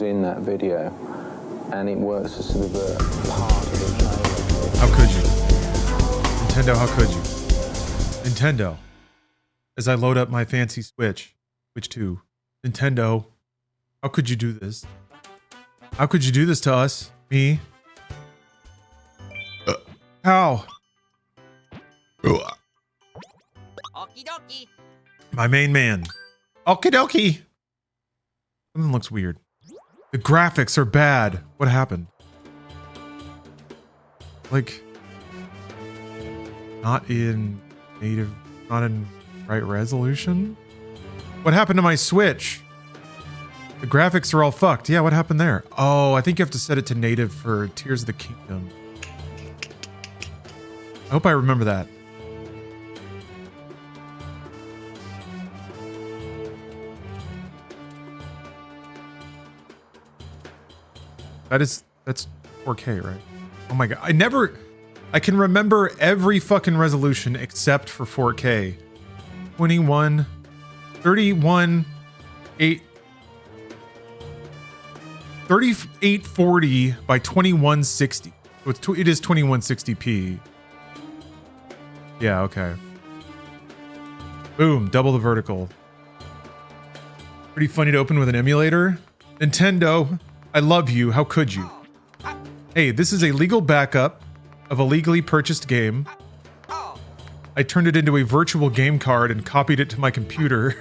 in that video, and it works as sort of a part of the trailer. How could you? Nintendo, how could you? Nintendo. As I load up my fancy Switch 2. Nintendo, how could you do this? How could you do this to us? Me? How? Okie dokie. My main man. Okie dokie. Something looks weird. The graphics are bad. What happened? Like, not in native, not in right resolution? What happened to my Switch? The graphics are all fucked. Yeah, what happened there? Oh, I think you have to set it to native for Tears of the Kingdom. I hope I remember that. That's 4K, right? Oh my god. I can remember every fucking resolution except for 4K. 21, 31, 8, 3840 by 2160. So it is 2160p. Yeah, okay. Boom, double the vertical. Pretty funny to open with an emulator. Nintendo, I love you. How could you? Hey, this is a legal backup of a legally purchased game. I turned it into a virtual game card and copied it to my computer.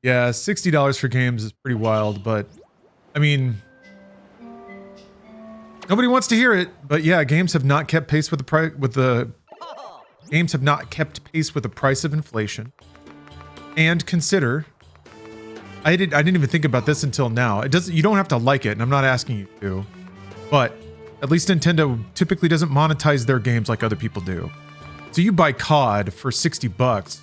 Yeah, $60 for games is pretty wild, but I mean, nobody wants to hear it. But yeah, games have not kept pace with the games have not kept pace with the price of inflation. And consider, I didn't even think about this until now. You don't have to like it, and I'm not asking you to, but at least Nintendo typically doesn't monetize their games like other people do. So you buy COD for $60,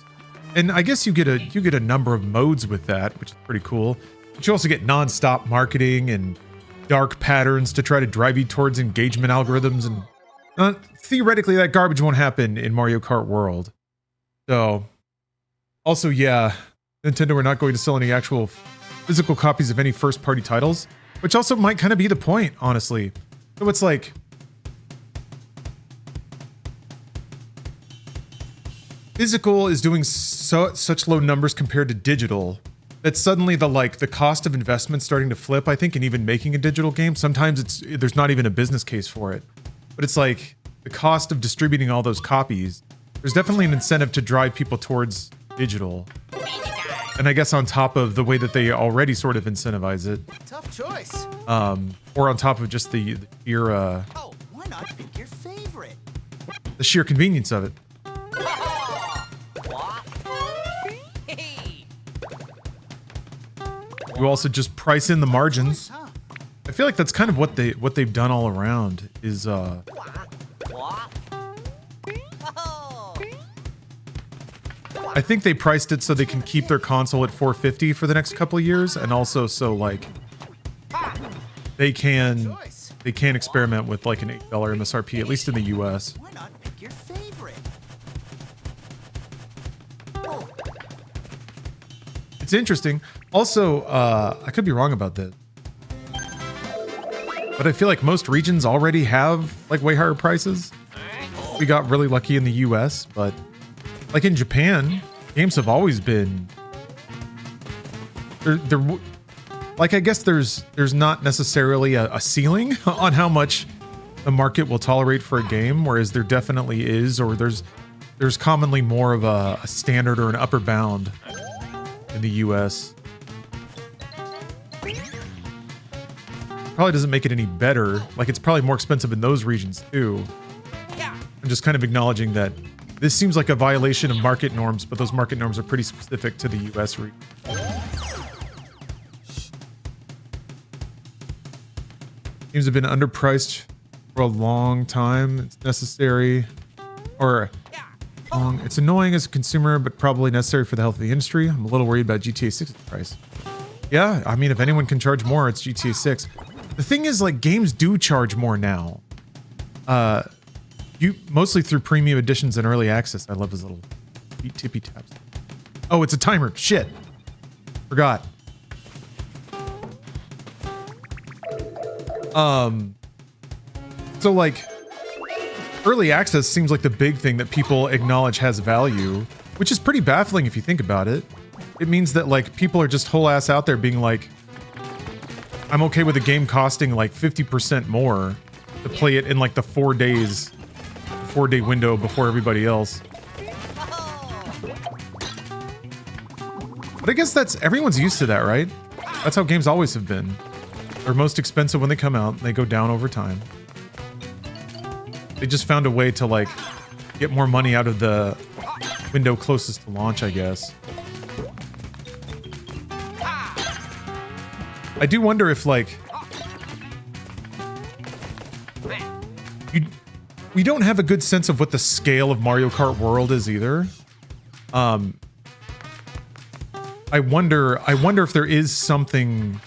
and I guess you get a number of modes with that, which is pretty cool. But you also get non-stop marketing and dark patterns to try to drive you towards engagement algorithms, and theoretically that garbage won't happen in Mario Kart World. So, also, yeah, Nintendo are not going to sell any actual physical copies of any first-party titles, which also might kind of be the point, honestly. So it's like, physical is doing such low numbers compared to digital that suddenly the cost of investment starting to flip, I think, in even making a digital game. Sometimes there's not even a business case for it, but it's like the cost of distributing all those copies. There's definitely an incentive to drive people towards digital. And I guess on top of the way that they already sort of incentivize it. Tough choice. Or on top of just the sheer Oh, why not pick your favorite? the sheer convenience of it. You also just price in the margins. I feel like that's kind of what they've done all around is I think they priced it so they can keep their console at $450 for the next couple of years, and also so like they can experiment with like an $8 MSRP, at least in the US. Why not pick your favorite? It's interesting. Also, I could be wrong about this, but I feel like most regions already have like way higher prices. We got really lucky in the US, but like in Japan, games have always been like, I guess there's not necessarily a ceiling on how much the market will tolerate for a game, whereas there definitely is, or there's commonly more of a standard or an upper bound in the US. Probably doesn't make it any better. Like, it's probably more expensive in those regions too. I'm just kind of acknowledging that this seems like a violation of market norms, but those market norms are pretty specific to the US region. Games have been underpriced for a long time. It's necessary, or it's annoying as a consumer, but probably necessary for the health of the industry. I'm a little worried about GTA 6's price. Yeah, I mean, if anyone can charge more, it's GTA 6. The thing is, like, games do charge more now. Mostly through premium editions and early access. I love his little tippy taps. Oh, it's a timer. Shit. Forgot. So like early access seems like the big thing that people acknowledge has value, which is pretty baffling if you think about it. It means that like people are just whole ass out there being like, I'm okay with a game costing like 50% more to play it in like the 4 days, 4-day window before everybody else. But I guess that's, everyone's used to that, right? That's how games always have been. They're most expensive when they come out, and they go down over time. They just found a way to like get more money out of the window closest to launch, I guess. I do wonder if like we don't have a good sense of what the scale of Mario Kart World is either. I wonder if there is something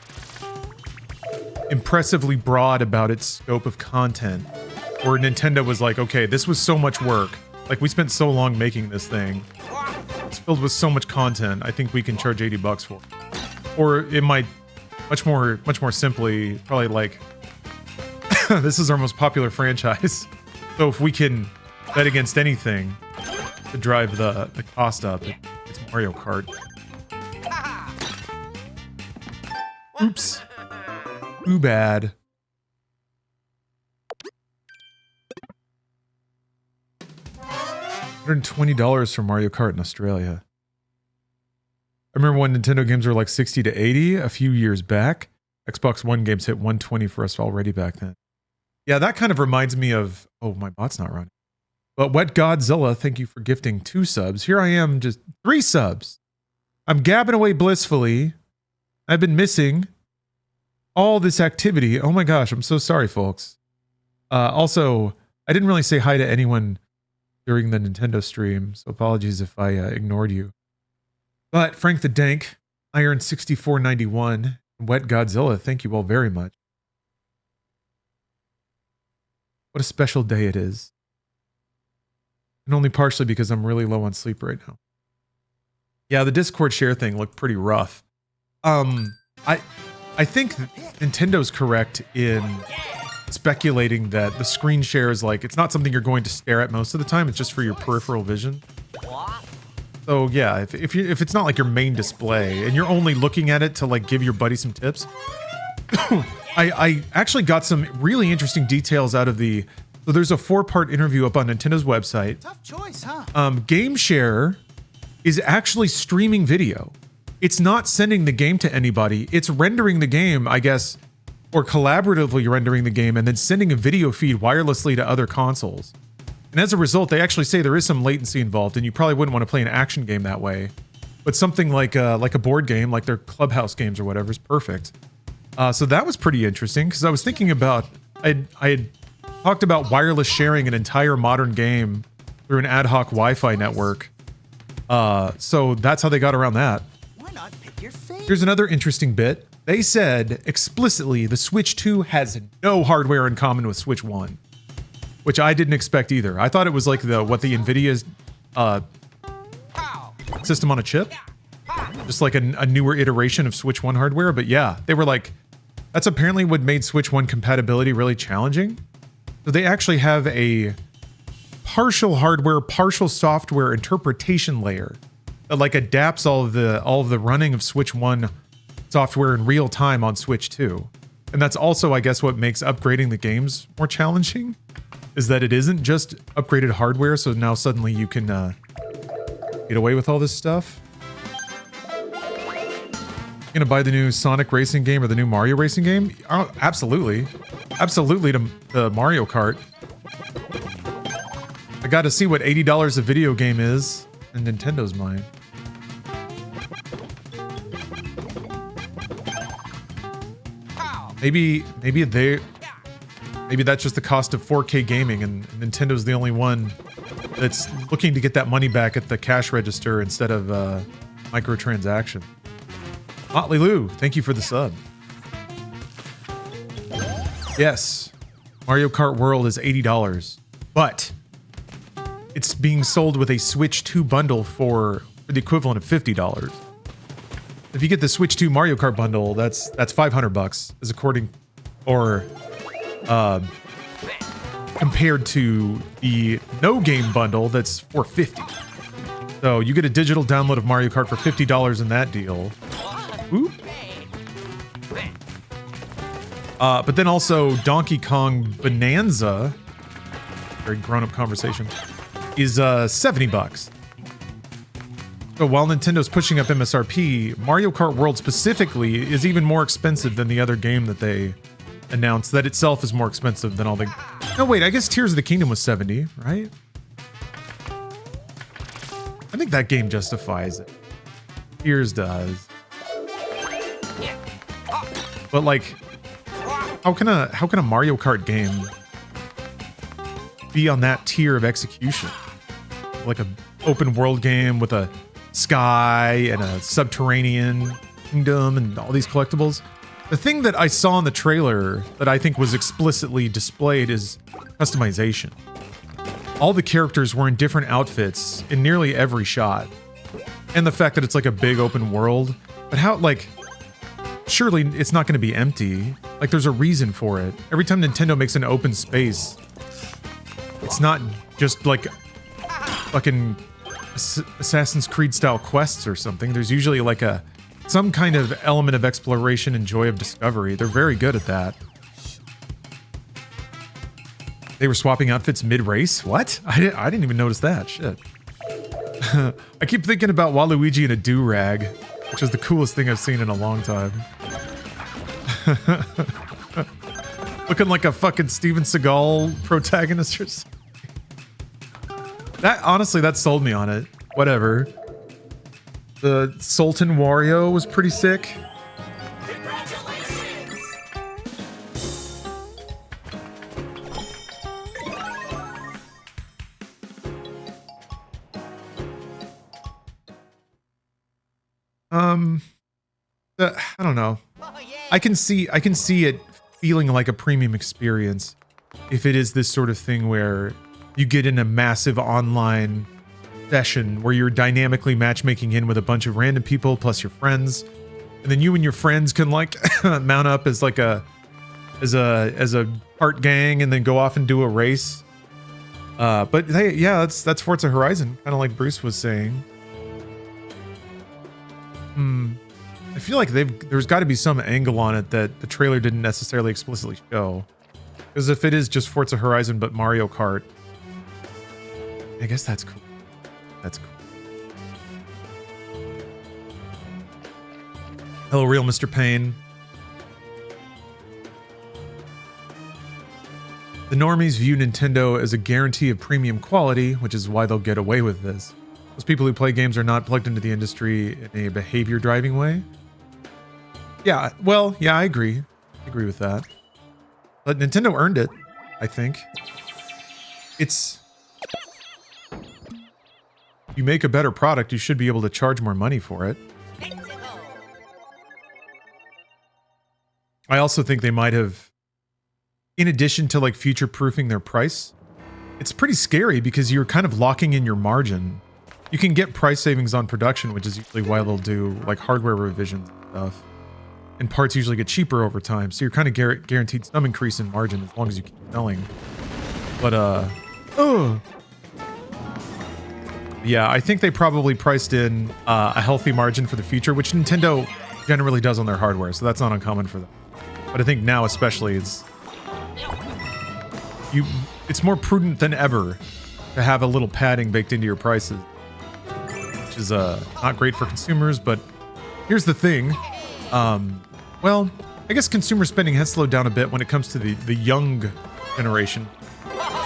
impressively broad about its scope of content, where Nintendo was like, okay, this was so much work. Like, we spent so long making this thing. It's filled with so much content. I think we can charge $80 for it. Or it might much more simply, probably like, this is our most popular franchise. So if we can bet against anything to drive the cost up, it's Mario Kart. Oops. Too bad. $120 for Mario Kart in Australia. I remember when Nintendo games were like 60 to 80 a few years back. Xbox One games hit 120 for us already back then. Yeah, that kind of reminds me of... Oh, my bot's not running. But Wet Godzilla, thank you for gifting 2 subs. Here I am, just 3 subs. I'm gabbing away blissfully. I've been missing all this activity. Oh my gosh, I'm so sorry, folks. Also, I didn't really say hi to anyone during the Nintendo stream, so apologies if I ignored you. But Frank the Dank, Iron 6491, Wet Godzilla, thank you all very much. What a special day it is. And only partially because I'm really low on sleep right now. Yeah, the Discord share thing looked pretty rough. I think Nintendo's correct in speculating that the screen share is like, it's not something you're going to stare at most of the time, it's just for your peripheral vision. So yeah, if it's not like your main display and you're only looking at it to like give your buddy some tips. I actually got some really interesting details out of the, so there's a 4-part interview up on Nintendo's website. Tough choice, huh? Game Share is actually streaming video. It's not sending the game to anybody. It's rendering the game, I guess, or collaboratively rendering the game and then sending a video feed wirelessly to other consoles. And as a result, they actually say there is some latency involved, and you probably wouldn't want to play an action game that way. But something like a board game, like their Clubhouse games or whatever, is perfect. So that was pretty interesting, because I was thinking about, I had talked about wireless sharing an entire modern game through an ad hoc Wi-Fi network. So that's how they got around that. Why not pick your favorite? Here's another interesting bit. They said explicitly the Switch 2 has no hardware in common with Switch 1, which I didn't expect either. I thought it was like the NVIDIA's system on a chip, just like a newer iteration of Switch 1 hardware. But yeah, they were like, that's apparently what made Switch 1 compatibility really challenging. So they actually have a partial hardware, partial software interpretation layer that like adapts all of the running of Switch 1 software in real time on Switch 2. And that's also, I guess, what makes upgrading the games more challenging, is that it isn't just upgraded hardware, so now suddenly you can get away with all this stuff. You gonna buy the new Sonic racing game or the new Mario racing game? Oh, absolutely. Absolutely to Mario Kart. I got to see what $80 a video game is in Nintendo's mind. Maybe that's just the cost of 4K gaming, and Nintendo's the only one that's looking to get that money back at the cash register instead of microtransaction. Motley Lou, thank you for the sub. Yes, Mario Kart World is $80, but it's being sold with a Switch 2 bundle for the equivalent of $50. If you get the Switch 2 Mario Kart bundle, that's $500, is according, or compared to the no game bundle that's $4.50. So you get a digital download of Mario Kart for $50 in that deal. Ooh. But then also Donkey Kong Bonanza, very grown-up conversation, is $70. So while Nintendo's pushing up MSRP, Mario Kart World specifically is even more expensive than the other game that they announced. That itself is more expensive than all the... No, wait, I guess Tears of the Kingdom was 70, right? I think that game justifies it. Tears does. But like, how can a Mario Kart game be on that tier of execution? Like a open world game with a sky and a subterranean kingdom and all these collectibles. The thing that I saw in the trailer that I think was explicitly displayed is customization. All the characters were in different outfits in nearly every shot. And the fact that it's like a big open world. But how, like, surely it's not going to be empty. Like, there's a reason for it. Every time Nintendo makes an open space, it's not just like fucking Assassin's Creed style quests or something. There's usually like some kind of element of exploration and joy of discovery. They're very good at that. They were swapping outfits mid-race? What? I didn't even notice that. Shit. I keep thinking about Waluigi in a do-rag, which is the coolest thing I've seen in a long time. Looking like a fucking Steven Seagal protagonist or something. That, honestly, that sold me on it. Whatever. The Sultan Wario was pretty sick. I don't know. I can see it feeling like a premium experience if it is this sort of thing where you get in a massive online session where you're dynamically matchmaking in with a bunch of random people plus your friends, and then you and your friends can like mount up as like a kart gang and then go off and do a race. But hey, yeah, that's Forza Horizon, kind of like Bruce was saying. I feel like there's got to be some angle on it that the trailer didn't necessarily explicitly show. Because if it is just Forza Horizon but Mario Kart, I guess that's cool. That's cool. Hello, real Mr. Payne. The normies view Nintendo as a guarantee of premium quality, which is why they'll get away with this. Those people who play games are not plugged into the industry in a behavior-driving way. Yeah, well, yeah, I agree. I agree with that. But Nintendo earned it, I think. It's... You make a better product, you should be able to charge more money for it. I also think they might have, in addition to like future-proofing their price, it's pretty scary because you're kind of locking in your margin. You can get price savings on production, which is usually why they'll do like hardware revisions and stuff. And parts usually get cheaper over time, so you're kind of guaranteed some increase in margin as long as you keep selling. But yeah, I think they probably priced in a healthy margin for the future, which Nintendo generally does on their hardware, so that's not uncommon for them. But I think now especially it's more prudent than ever to have a little padding baked into your prices, which is not great for consumers. But here's the thing. Well, I guess consumer spending has slowed down a bit when it comes to the young generation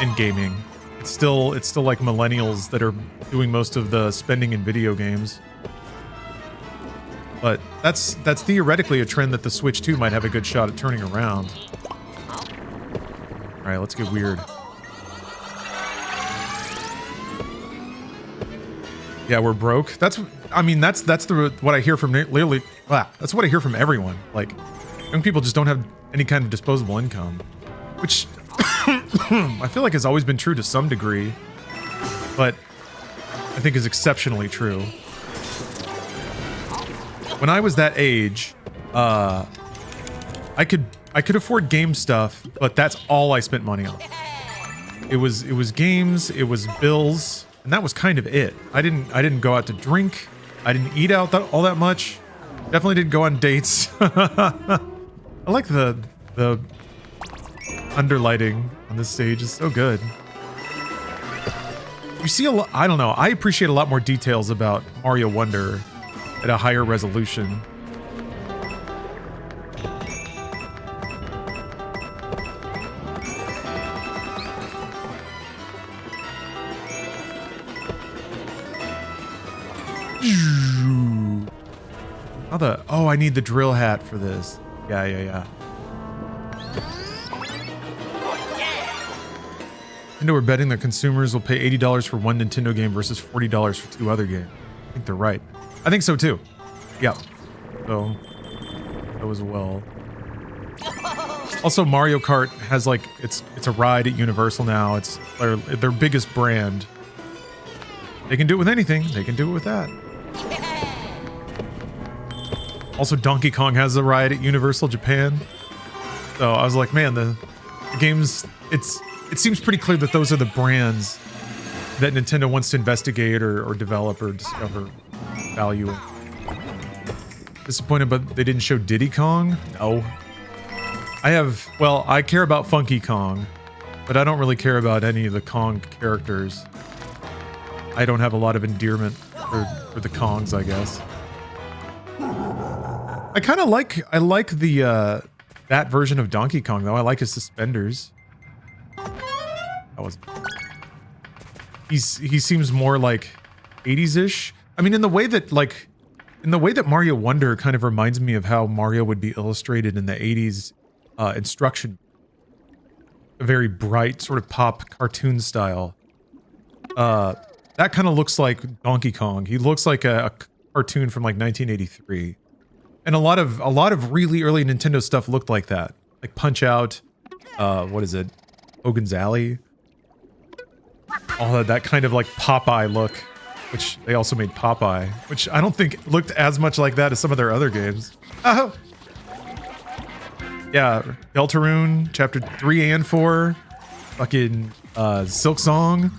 in gaming. It's still like millennials that are doing most of the spending in video games. But that's theoretically a trend that the Switch 2 might have a good shot at turning around. All right, let's get weird. Yeah, we're broke. That's what I hear from literally. That's what I hear from everyone. Like, young people just don't have any kind of disposable income, which I feel like has always been true to some degree, but I think is exceptionally true. When I was that age, I could I could afford game stuff, but that's all I spent money on. It was games, it was bills, and that was kind of it. I didn't go out to drink. I didn't eat out all that much. Definitely didn't go on dates. I like the underlighting on this stage is so good. You see a lot, I don't know, I appreciate a lot more details about Mario Wonder at a higher resolution. Oh, I need the drill hat for this. Yeah. Nintendo are betting that consumers will pay $80 for one Nintendo game versus $40 for two other games. I think they're right. I think so too. Yeah. So that was well. Also, Mario Kart has like it's a ride at Universal now. It's their biggest brand. They can do it with anything. They can do it with that. Also, Donkey Kong has a ride at Universal Japan. So I was like, man, the games, it seems pretty clear that those are the brands that Nintendo wants to investigate or develop or discover value in. Disappointed, but they didn't show Diddy Kong? No. I care about Funky Kong, but I don't really care about any of the Kong characters. I don't have a lot of endearment for the Kongs, I guess. I like the that version of Donkey Kong though. I like his suspenders. He seems more like 80s-ish. I mean, in the way that Mario Wonder kind of reminds me of how Mario would be illustrated in the 80s instruction. A very bright sort of pop cartoon style. That kind of looks like Donkey Kong. He looks like a cartoon from like 1983. And a lot of really early Nintendo stuff looked like that. Like Punch-Out, what is it? Hogan's Alley. All of that kind of like Popeye look, which they also made Popeye, which I don't think looked as much like that as some of their other games. Oh! Yeah, Deltarune, Chapter 3 and 4, fucking Silk Song.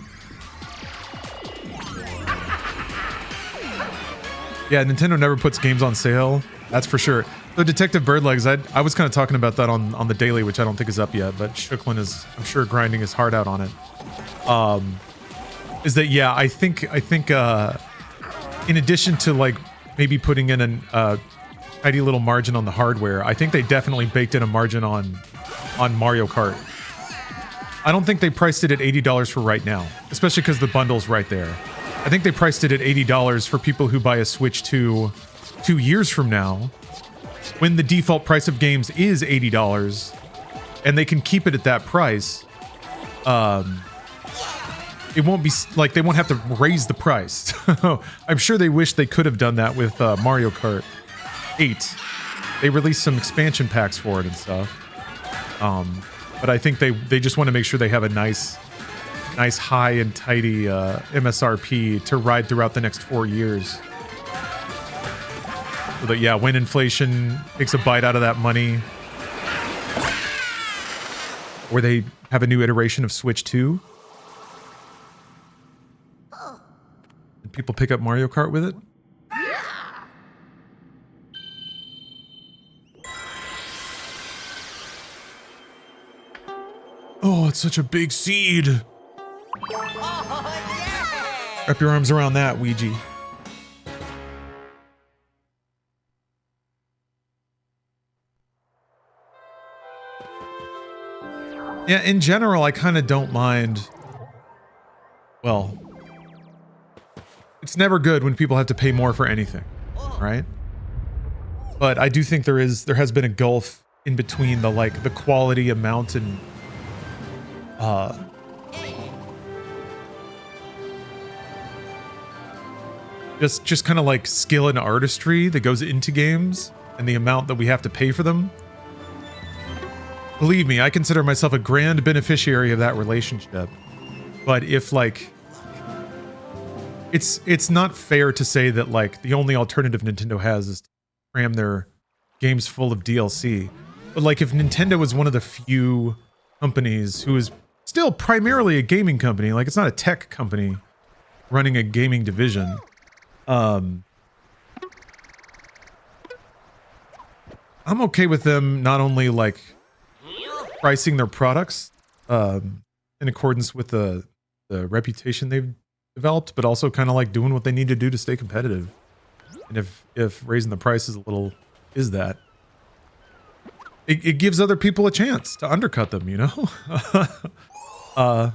Yeah, Nintendo never puts games on sale. That's for sure. So Detective Birdlegs, I was kind of talking about that on the daily, which I don't think is up yet, but Shooklin is, I'm sure, grinding his heart out on it. Is that, yeah, I think in addition to like maybe putting in a tidy little margin on the hardware, I think they definitely baked in a margin on Mario Kart. I don't think they priced it at $80 for right now, especially because the bundle's right there. I think they priced it at $80 for people who buy a Switch 2 years from now, when the default price of games is $80, and they can keep it at that price. It won't be like they won't have to raise the price. I'm sure they wish they could have done that with Mario Kart 8. They released some expansion packs for it and stuff. But I think they just want to make sure they have a nice high and tidy MSRP to ride throughout the next 4 years. So that, yeah, when inflation takes a bite out of that money, or they have a new iteration of Switch 2, and people pick up Mario Kart with it. Oh, it's such a big seed. Wrap your arms around that, Ouija. Yeah, in general, I kind of don't mind. Well, it's never good when people have to pay more for anything, right? But I do think there has been a gulf in between the quality, amount, and just kind of like skill and artistry that goes into games and the amount that we have to pay for them. Believe me, I consider myself a grand beneficiary of that relationship. But if like, it's not fair to say that like the only alternative Nintendo has is to cram their games full of DLC. But like if Nintendo was one of the few companies who is still primarily a gaming company, like it's not a tech company running a gaming division. I'm okay with them not only like pricing their products in accordance with the reputation they've developed, but also kind of like doing what they need to do to stay competitive. And if raising the price is a little is that, it gives other people a chance to undercut them, you know? So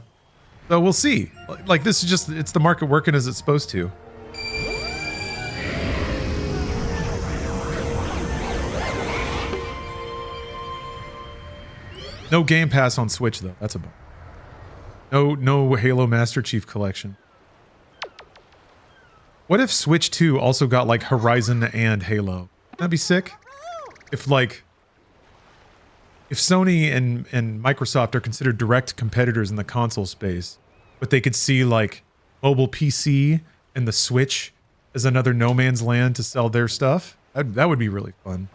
we'll see. Like this is just, it's the market working as it's supposed to. No Game Pass on Switch though. That's a bummer. No Halo Master Chief Collection. What if Switch 2 also got like Horizon and Halo? That'd be sick. If Sony and Microsoft are considered direct competitors in the console space, but they could see like mobile PC and the Switch as another no man's land to sell their stuff, that would be really fun.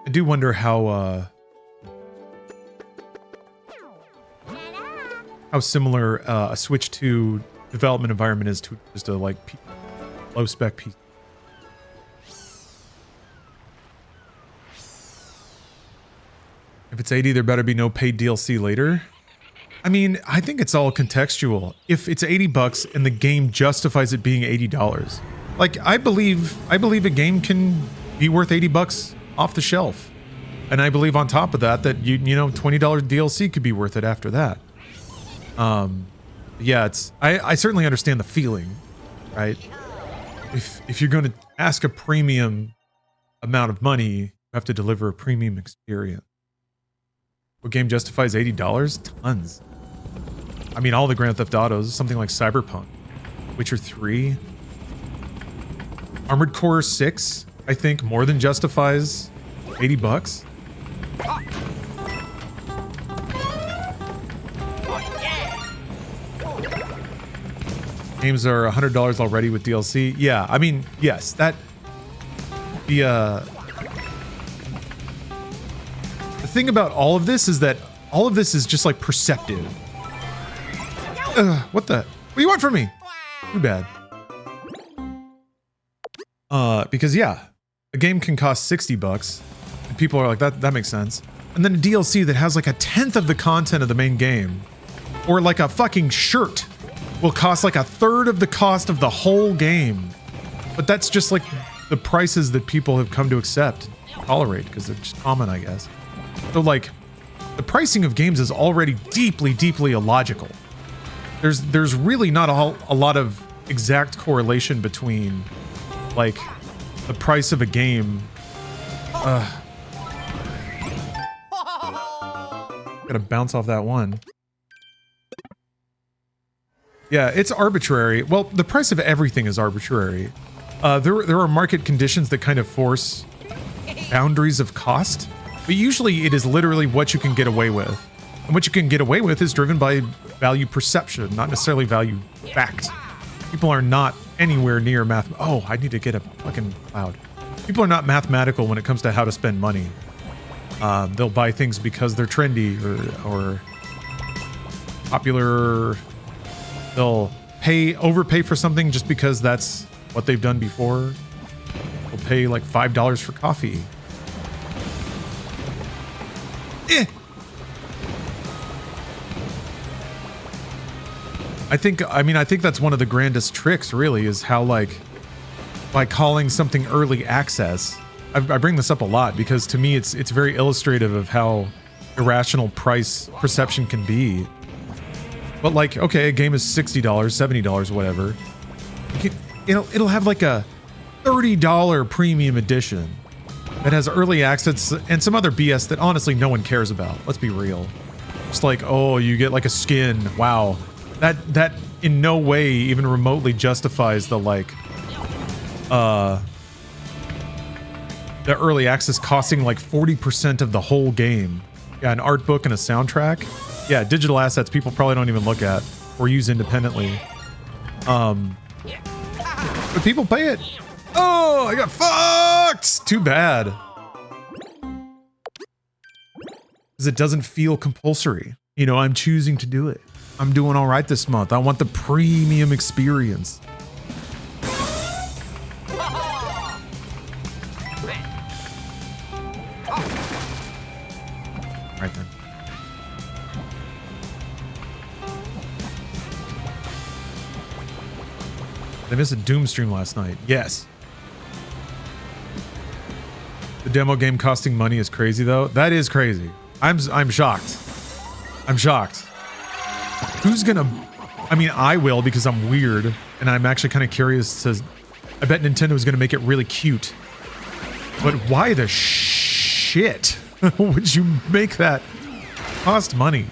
I do wonder how similar a Switch 2 development environment is to just a like low spec PC. If it's 80, there better be no paid DLC later. I mean, I think it's all contextual. If it's 80 bucks and the game justifies it being $80, like I believe a game can be worth 80 bucks off the shelf. And I believe on top of that you know, $20 DLC could be worth it after that. Yeah, I certainly understand the feeling, right? If you're going to ask a premium amount of money, you have to deliver a premium experience. What game justifies $80? Tons. I mean, all the Grand Theft Autos, something like Cyberpunk, Witcher 3, Armored Core 6, I think more than justifies 80 bucks. Games are $100 already with DLC. Yeah, I mean, yes, that the thing about all of this is that all of this is just like perceptive. What do you want from me? Too bad. Because yeah, a game can cost 60 bucks and people are like, that makes sense. And then a DLC that has like a 10th of the content of the main game, or like a fucking shirt, will cost like a third of the cost of the whole game. But that's just like the prices that people have come to accept, tolerate, because they're just common, I guess. So like, the pricing of games is already deeply, deeply illogical. There's really not a lot of exact correlation between like the price of a game. Gotta bounce off that one. Yeah, it's arbitrary. Well, the price of everything is arbitrary. There are market conditions that kind of force boundaries of cost, but usually it is literally what you can get away with. And what you can get away with is driven by value perception, not necessarily value fact. People are not anywhere near math. Oh, I need to get a fucking cloud. People are not mathematical when it comes to how to spend money. They'll buy things because they're trendy or popular. They'll overpay for something just because that's what they've done before. They'll pay like $5 for coffee. I think that's one of the grandest tricks, really, is how like by calling something early access. I bring this up a lot because to me it's very illustrative of how irrational price perception can be. But like, okay, a game is $60, $70, whatever. It'll have like a $30 premium edition that has early access and some other BS that honestly no one cares about. Let's be real. Just like, oh, you get like a skin. Wow. That in no way even remotely justifies the like, the early access costing like 40% of the whole game. Yeah, an art book and a soundtrack. Yeah, digital assets people probably don't even look at or use independently. But people pay it. Oh, I got fucked. Too bad. Because it doesn't feel compulsory. You know, I'm choosing to do it. I'm doing all right this month. I want the premium experience. All right then. I missed a Doom stream last night. Yes. The demo game costing money is crazy though. That is crazy. I'm shocked. I'm shocked. Who's gonna... I mean, I will because I'm weird and I'm actually kind of curious to... I bet Nintendo's gonna make it really cute. But why the shit would you make that cost money?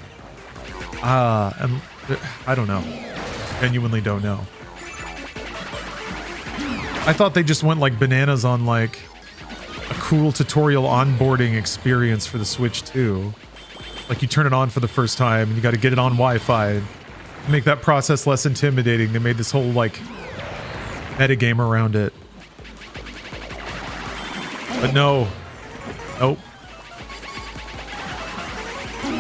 And I don't know. Genuinely don't know. I thought they just went like bananas on like a cool tutorial onboarding experience for the Switch 2. Like you turn it on for the first time and you got to get it on Wi-Fi. Make that process less intimidating. They made this whole like metagame around it. But no. Nope.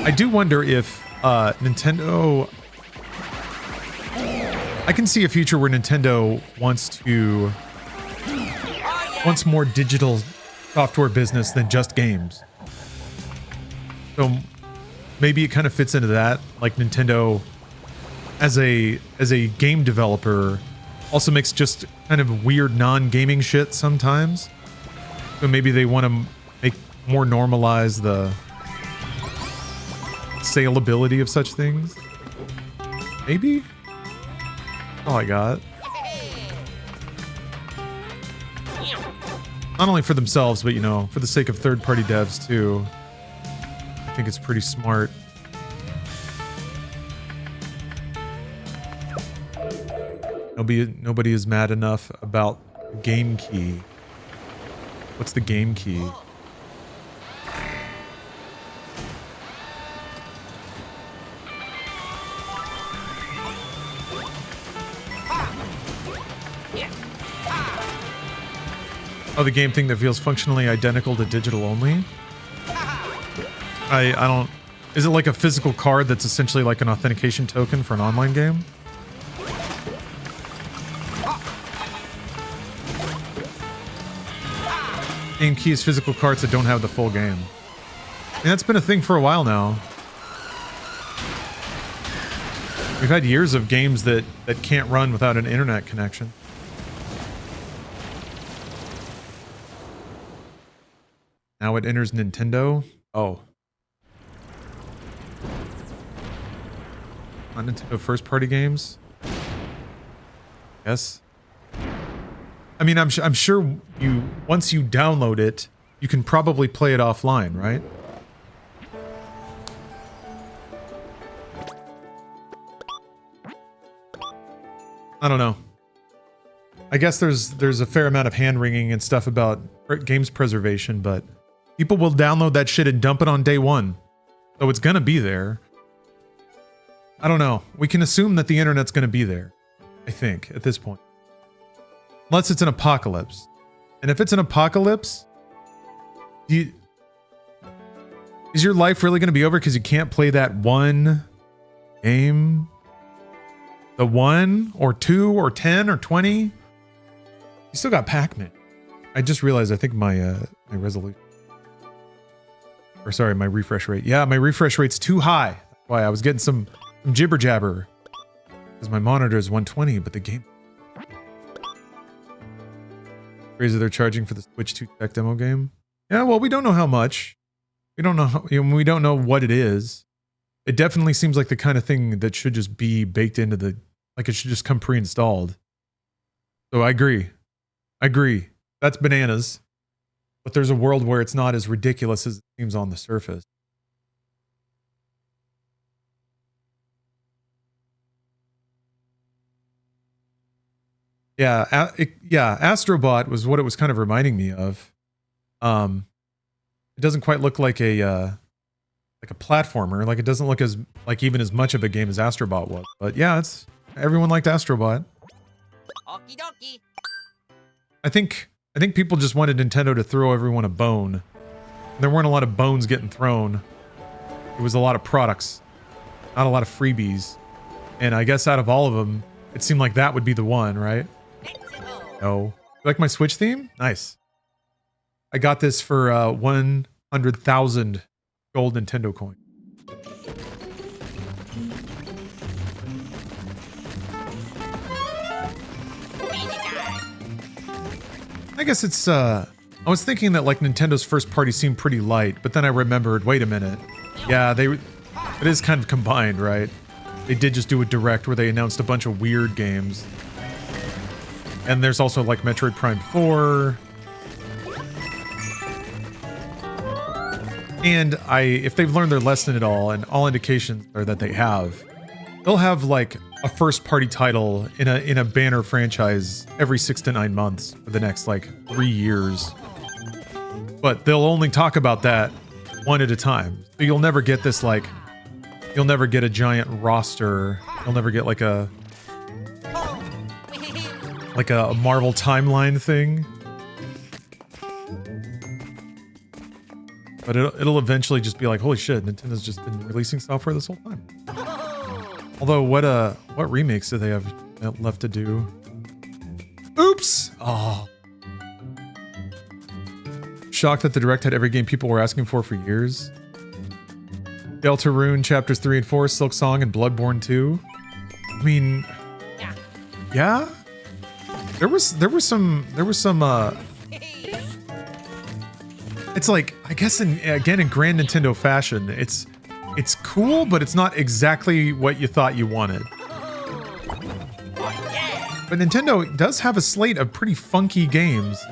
I do wonder if Nintendo... I can see a future where Nintendo wants more digital software business than just games. So maybe it kind of fits into that, like Nintendo as a game developer also makes just kind of weird non-gaming shit sometimes. So maybe they want to make more normalize the saleability of such things. Maybe? All I got. Not only for themselves, but, you know, for the sake of third-party devs, too. I think it's pretty smart. Nobody is mad enough about game key. What's the game key? Oh, the game thing that feels functionally identical to digital only? I don't... Is it like a physical card that's essentially like an authentication token for an online game? Game key is physical cards that don't have the full game. And that's been a thing for a while now. We've had years of games that can't run without an internet connection. Now it enters Nintendo. Oh. On Nintendo first-party games? Yes. I mean, I'm sure you once you download it, you can probably play it offline, right? I don't know. I guess there's a fair amount of hand-wringing and stuff about games preservation, but people will download that shit and dump it on day one. So it's gonna be there. I don't know. We can assume that the internet's gonna be there. I think, at this point. Unless it's an apocalypse. And if it's an apocalypse, is your life really gonna be over because you can't play that one game? The 1 or 2 or 10 or 20? You still got Pac-Man. I just realized I think my resolution... Or sorry, my refresh rate. Yeah, my refresh rate's too high. That's why I was getting some jibber jabber. Because my monitor is 120, but the game... Crazy they're charging for the Switch 2 tech demo game. Yeah, well, we don't know how much. We don't know how, we don't know what it is. It definitely seems like the kind of thing that should just be baked into the... Like it should just come pre-installed. So I agree. I agree. That's bananas. But there's a world where it's not as ridiculous as it seems on the surface. Yeah, Astrobot was what it was kind of reminding me of. It doesn't quite look like a platformer. Like it doesn't look as even as much of a game as Astrobot was. But yeah, everyone liked Astrobot. I think people just wanted Nintendo to throw everyone a bone. There weren't a lot of bones getting thrown. It was a lot of products, not a lot of freebies. And I guess out of all of them, it seemed like that would be the one, right? No. You like my Switch theme? Nice. I got this for 100,000 gold Nintendo coin. I guess it's, I was thinking that like Nintendo's first party seemed pretty light, but then I remembered, wait a minute. Yeah, it is kind of combined, right? They did just do a direct where they announced a bunch of weird games. And there's also like Metroid Prime 4. And if they've learned their lesson at all, and all indications are that they have, they'll have like a first party title in a banner franchise every 6 to 9 months for the next like 3 years. But they'll only talk about that one at a time. So you'll never get this like, you'll never get a giant roster. You'll never get like a Marvel timeline thing. But it'll eventually just be like, holy shit, Nintendo's just been releasing software this whole time. Although, what remakes do they have left to do? Oops! Oh. Shocked that the Direct had every game people were asking for years. Deltarune Chapters 3 and 4, Silk Song, and Bloodborne 2. I mean, yeah? There was some it's like, I guess in Grand Nintendo fashion, it's cool, but it's not exactly what you thought you wanted. But Nintendo does have a slate of pretty funky games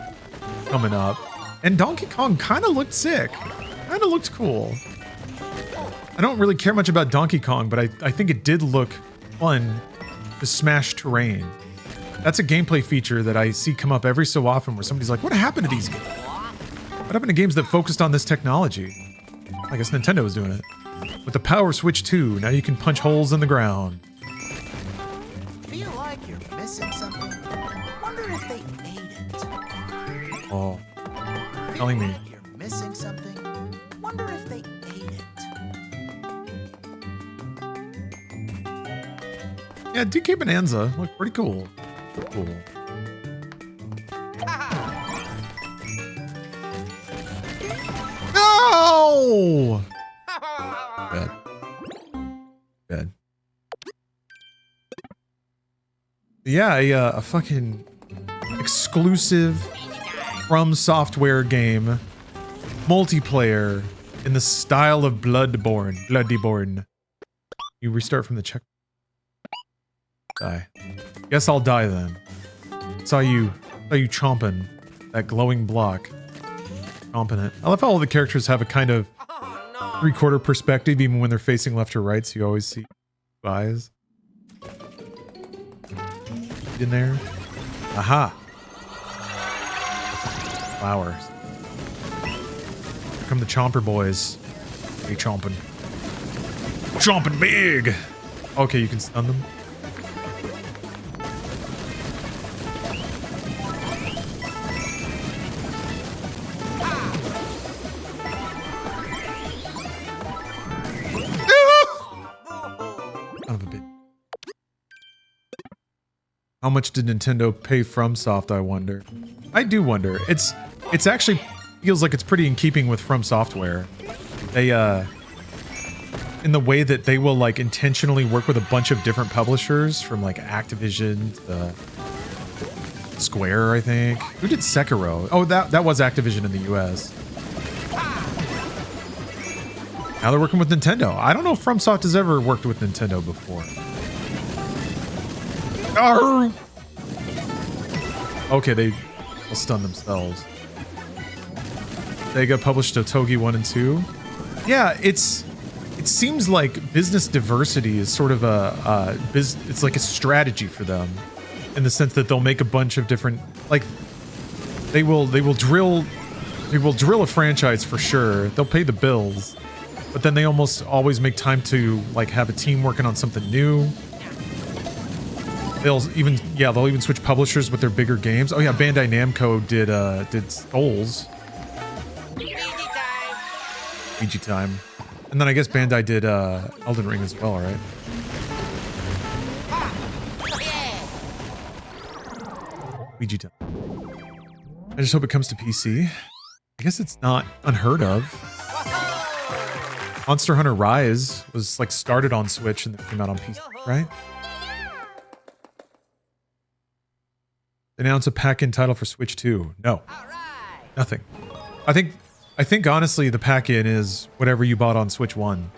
coming up. And Donkey Kong kind of looked sick. Kind of looked cool. I don't really care much about Donkey Kong, but I think it did look fun to smash terrain. That's a gameplay feature that I see come up every so often where somebody's like, what happened to these games? What happened to games that focused on this technology? I guess Nintendo was doing it. With the Power Switch 2, now you can punch holes in the ground. Feel like you're missing something? Wonder if they ate it. Oh, telling me. Like you're missing something? Wonder if they ate it. Yeah, DK Bonanza looked pretty cool. Cool. No! Bad. Bad. Yeah, a fucking exclusive From Software game, multiplayer in the style of Bloodborne. You restart from the check. Die. Guess I'll die then. Saw you chomping that glowing block. Chomping it. I love how all the characters have a kind of three-quarter perspective, even when they're facing left or right, so you always see eyes. In there. Aha! Flowers. Here come the Chomper boys. Hey, chomping. Chomping big! Okay, you can stun them. How much did Nintendo pay FromSoft, I wonder? I do wonder. It's actually feels like it's pretty in keeping with From Software. They in the way that they will like intentionally work with a bunch of different publishers, from like Activision to Square, I think. Who did Sekiro? Oh, that was Activision in the US. Now they're working with Nintendo. I don't know if FromSoft has ever worked with Nintendo before. Arr! Okay, they'll stun themselves. Sega published Otogi 1 and 2. Yeah, it seems like business diversity is sort of it's like a strategy for them, in the sense that they'll make a bunch of different, like, they will drill a franchise for sure. They'll pay the bills, but then they almost always make time to like have a team working on something new. they'll even switch publishers with their bigger games. Oh yeah, Bandai Namco did Souls. Ouija time. And then I guess Bandai did Elden Ring as well, right? Ouija time. I just hope it comes to PC. I guess it's not unheard of. Monster Hunter Rise was like started on Switch and then came out on PC, right? Announce a pack-in title for Switch 2. No. Nothing. I think honestly the pack-in is whatever you bought on Switch 1.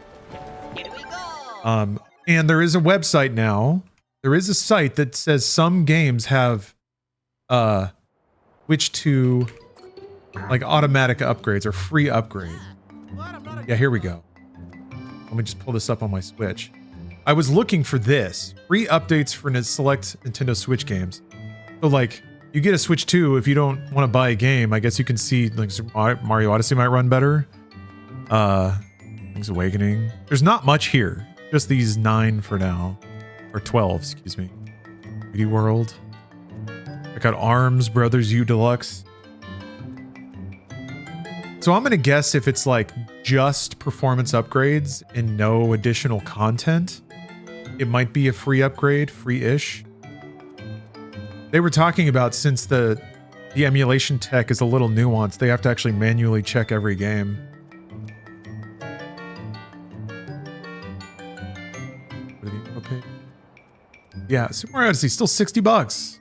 And there is a website now. There is a site that says some games have Switch 2 like automatic upgrades or free upgrade. Yeah, here we go. Let me just pull this up on my Switch. I was looking for this. Free updates for select Nintendo Switch games. So like, you get a Switch 2 if you don't want to buy a game. I guess you can see like Mario Odyssey might run better. Link's Awakening. There's not much here. Just these 9 for now. Or 12, excuse me. 3D World. I got ARMS Brothers U Deluxe. So I'm going to guess if it's like just performance upgrades and no additional content, it might be a free upgrade, free-ish. They were talking about since the emulation tech is a little nuanced, they have to actually manually check every game. Okay. Yeah, Super Mario Odyssey still $60,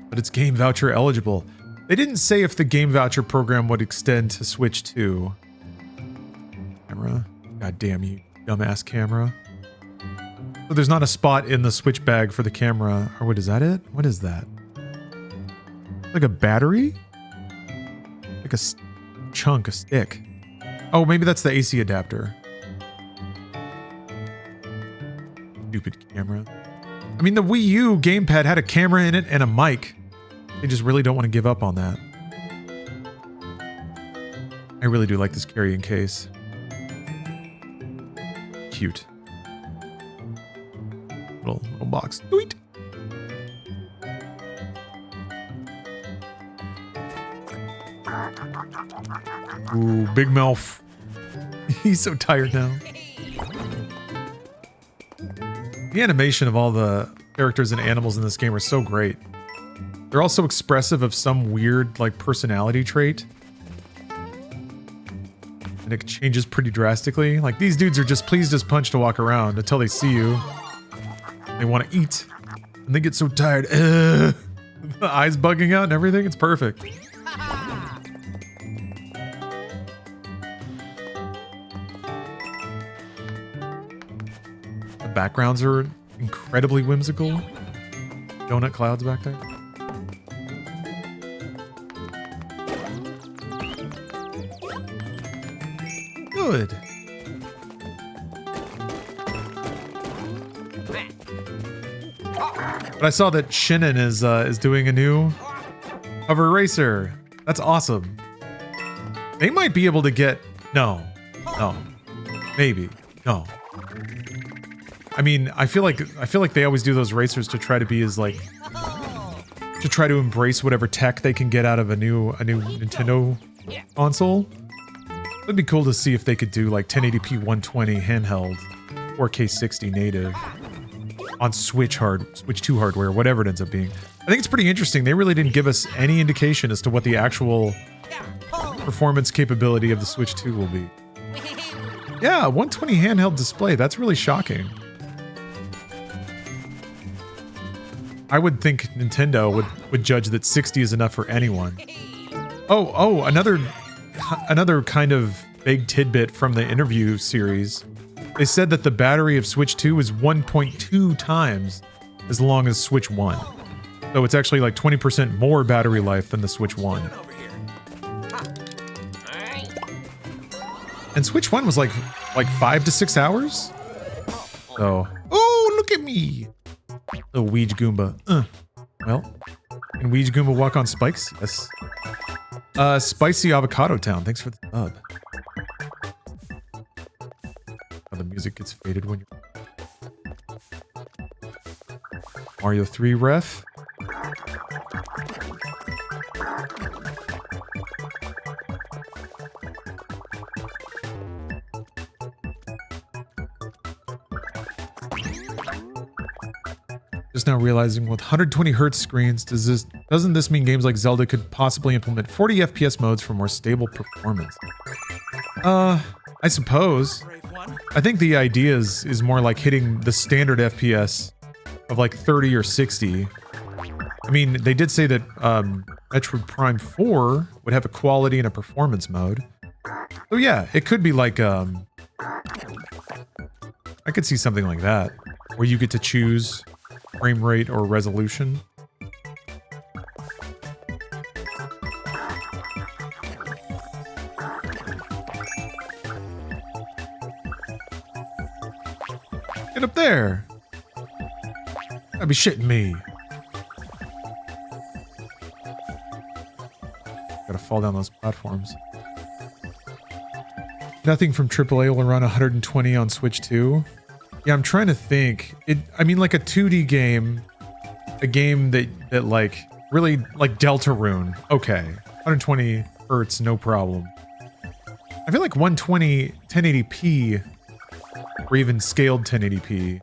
but it's game voucher eligible. They didn't say if the game voucher program would extend to Switch 2. Camera. God damn you, dumbass camera. So there's not a spot in the Switch bag for the camera. Or what, is that it? What is that? Like a battery? Like a chunk, a stick. Oh, maybe that's the AC adapter. Stupid camera. I mean, the Wii U gamepad had a camera in it and a mic. They just really don't want to give up on that. I really do like this carrying case. Cute. Little box. Sweet. Ooh, big mouth. He's so tired now. The animation of all the characters and animals in this game are so great. They're also expressive of some weird, like, personality trait. And it changes pretty drastically. Like, these dudes are just pleased as punch to walk around until they see you. They want to eat. And they get so tired. The eyes bugging out and everything. It's perfect. The backgrounds are incredibly whimsical. Donut clouds back there. Good. But I saw that Shinin is doing a new hover racer. That's awesome. They might be able to get no, maybe no. I mean, I feel like they always do those racers to try to be as like to try to embrace whatever tech they can get out of a new Nintendo console. It'd be cool to see if they could do like 1080p 120 handheld, 4K 60 native on Switch 2 hardware, whatever it ends up being. I think it's pretty interesting. They really didn't give us any indication as to what the actual performance capability of the Switch 2 will be. Yeah, 120 handheld display. That's really shocking. I would think Nintendo would judge that 60 is enough for anyone. Oh, another kind of big tidbit from the interview series. They said that the battery of Switch 2 is 1.2 times as long as Switch 1. So it's actually like 20% more battery life than the Switch 1. And Switch 1 was like 5 to 6 hours? So, oh, look at me! The Ouija Goomba. Well, can Ouija Goomba walk on spikes? Yes. Spicy Avocado Town, thanks for the sub. Oh, the music gets faded when you're... Mario 3 ref. Just now realizing with 120 hertz screens, doesn't this mean games like Zelda could possibly implement 40 FPS modes for more stable performance? I suppose. I think the idea is more like hitting the standard FPS of like 30 or 60. I mean, they did say that Metroid Prime 4 would have a quality and a performance mode. So yeah, it could be like I could see something like that, where you get to choose frame rate or resolution. Get up there! I'd be shitting me. Gotta fall down those platforms. Nothing from AAA will run 120 on Switch 2. Yeah, I'm trying to think. I mean, like a 2D game, a game that like really like Deltarune. Okay, 120 hertz, no problem. I feel like 120 1080p or even scaled 1080p.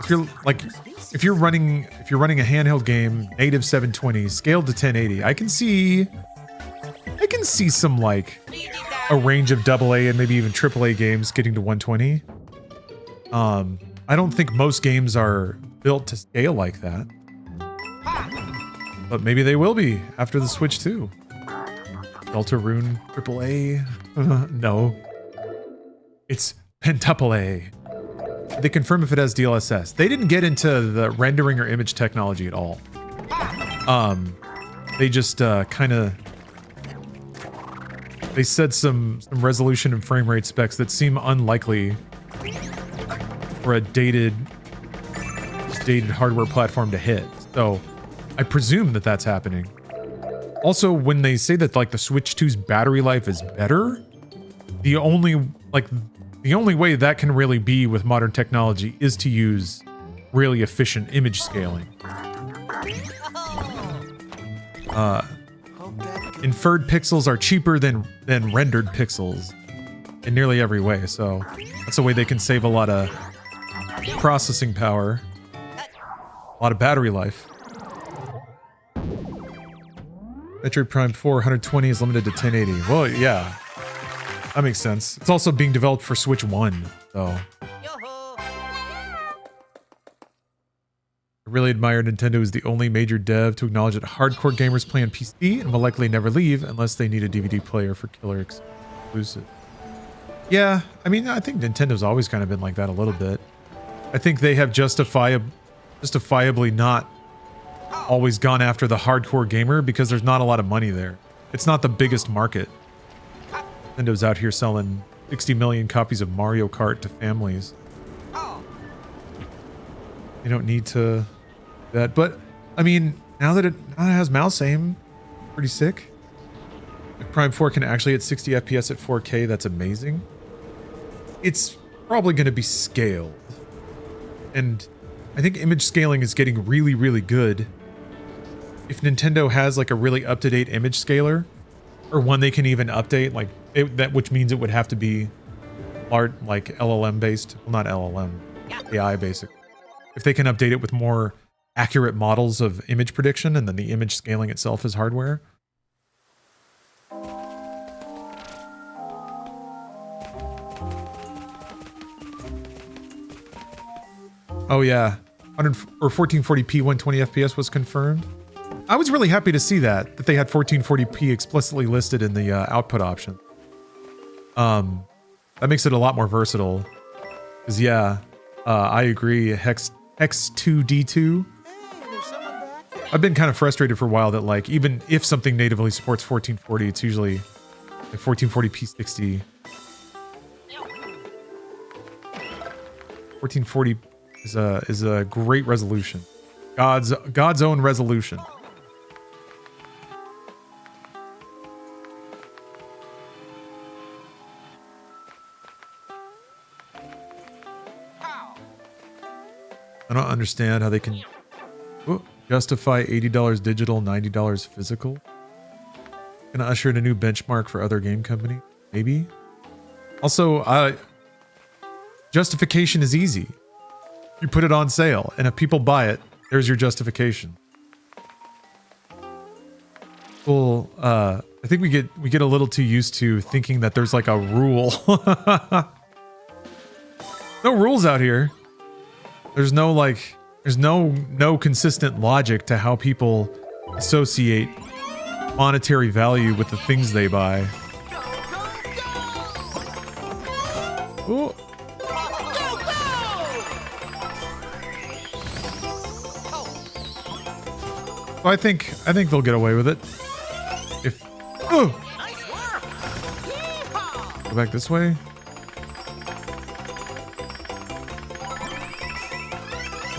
If you're running a handheld game, native 720, scaled to 1080, I can see some like a range of AA and maybe even AAA games getting to 120. I don't think most games are built to scale like that. But maybe they will be after the Switch 2. Deltarune AAA? No. It's Pentuple A. They confirm if it has DLSS. They didn't get into the rendering or image technology at all. They just kind of... They said some resolution and frame rate specs that seem unlikely for a dated hardware platform to hit. So I presume that that's happening. Also, when they say that like the Switch 2's battery life is better, the only way that can really be with modern technology is to use really efficient image scaling. Inferred pixels are cheaper than rendered pixels in nearly every way, so that's a way they can save a lot of processing power, a lot of battery life. Metroid Prime 4 120 is limited to 1080. Well, yeah, that makes sense. It's also being developed for Switch 1, so. I really admire Nintendo is the only major dev to acknowledge that hardcore gamers play on PC and will likely never leave unless they need a DVD player for killer exclusive. Yeah, I mean, I think Nintendo's always kind of been like that a little bit. I think they have justifiably not always gone after the hardcore gamer because there's not a lot of money there. It's not the biggest market. Nintendo's out here selling 60 million copies of Mario Kart to families. You don't need to... that, but I mean, now that it has mouse aim, pretty sick. If Prime 4 can actually hit 60 FPS at 4K, that's amazing. It's probably going to be scaled, and I think image scaling is getting really, really good. If Nintendo has like a really up-to-date image scaler, or one they can even update, like which means it would have to be like LLM based, well, not LLM, AI basically. If they can update it with more accurate models of image prediction, and then the image scaling itself is hardware. Oh yeah, 1440p 120 FPS was confirmed. I was really happy to see that they had 1440p explicitly listed in the output option. That makes it a lot more versatile. Because yeah, I agree. Hex2D2. I've been kind of frustrated for a while that like even if something natively supports 1440, it's usually like 1440p 60. 1440 is a great resolution. God's own resolution. don't understand how they can justify $80 digital, $90 physical. Gonna usher in a new benchmark for other game companies, maybe. Also, justification is easy. You put it on sale, and if people buy it, there's your justification. Well, I think we get a little too used to thinking that there's like a rule. No rules out here. There's no no consistent logic to how people associate monetary value with the things they buy. Ooh. So I think they'll get away with it. If go back this way.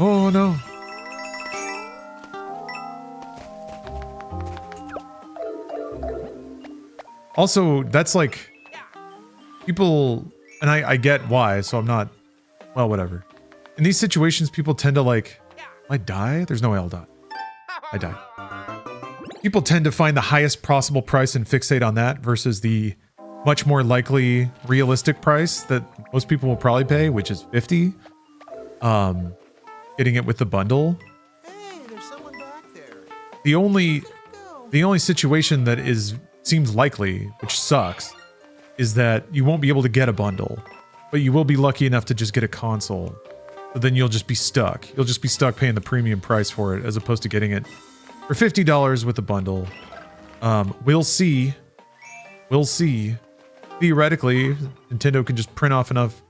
Oh no. Also, that's like people, and I get why, so I'm not, well, whatever. In these situations, people tend to like, I die? There's no way I'll die. I die. People tend to find the highest possible price and fixate on that versus the much more likely realistic price that most people will probably pay, which is 50. Getting it with the bundle. Hey, there's someone back there. The only situation that seems likely, which sucks, is that you won't be able to get a bundle, but you will be lucky enough to just get a console. So then you'll just be stuck. You'll just be stuck paying the premium price for it as opposed to getting it for $50 with the bundle. We'll see. We'll see. Theoretically, Nintendo can just print off enough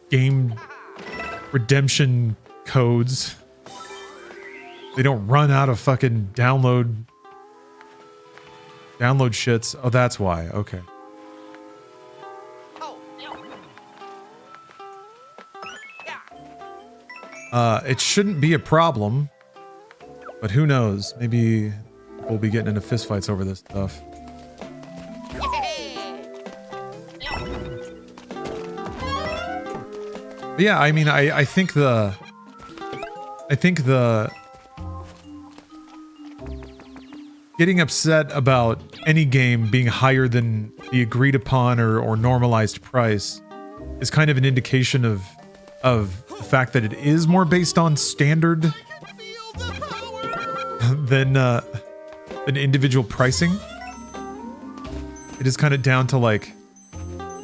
game redemption codes. They don't run out of fucking download shits. Oh, that's why. Okay. It shouldn't be a problem, but who knows? Maybe we'll be getting into fistfights over this stuff. But yeah, I mean, I think the getting upset about any game being higher than the agreed upon or normalized price is kind of an indication of the fact that it is more based on standard than individual pricing. It is kind of down to like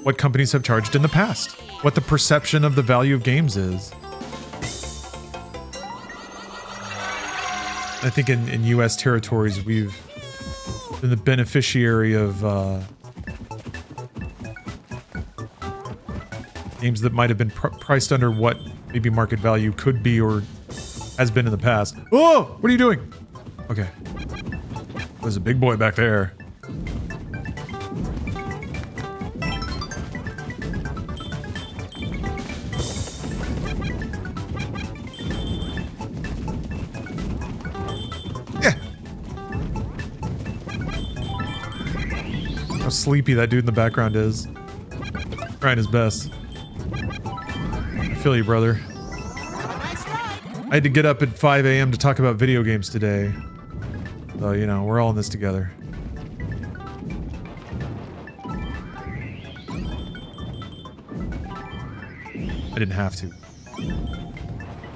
what companies have charged in the past, what the perception of the value of games is. I think in US territories, we've been the beneficiary of games that might have been priced under what maybe market value could be or has been in the past. Oh, what are you doing? Okay. There's a big boy back there. How sleepy that dude in the background is. Trying his best. I feel you, brother. I had to get up at 5 a.m. to talk about video games today. So, you know, we're all in this together. I didn't have to.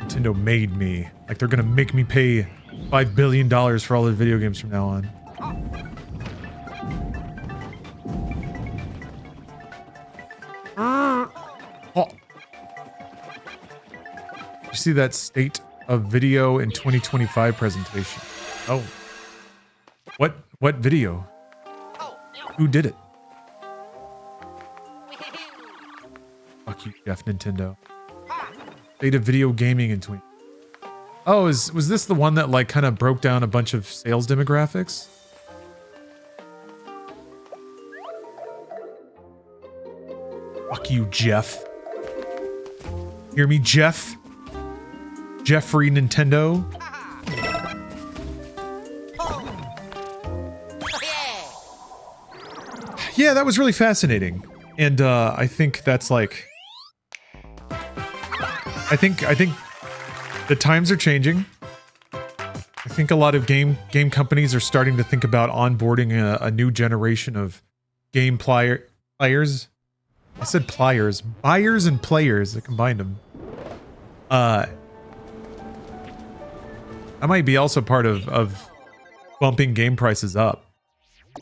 Nintendo made me. Like, they're gonna make me pay $5 billion for all the video games from now on. Oh. You see that state of video in 2025 presentation? Oh. What video? Who did it? Fuck you, Jeff Nintendo. State of video gaming in 20. Oh, was this the one that like kind of broke down a bunch of sales demographics? Fuck you, Jeff. Hear me, Jeff? Jeffrey Nintendo? Yeah, that was really fascinating. And I think that's like... I think The times are changing. I think a lot of game companies are starting to think about onboarding a new generation of game players. I said pliers. Buyers and players. I combined them. That might be also part of bumping game prices up.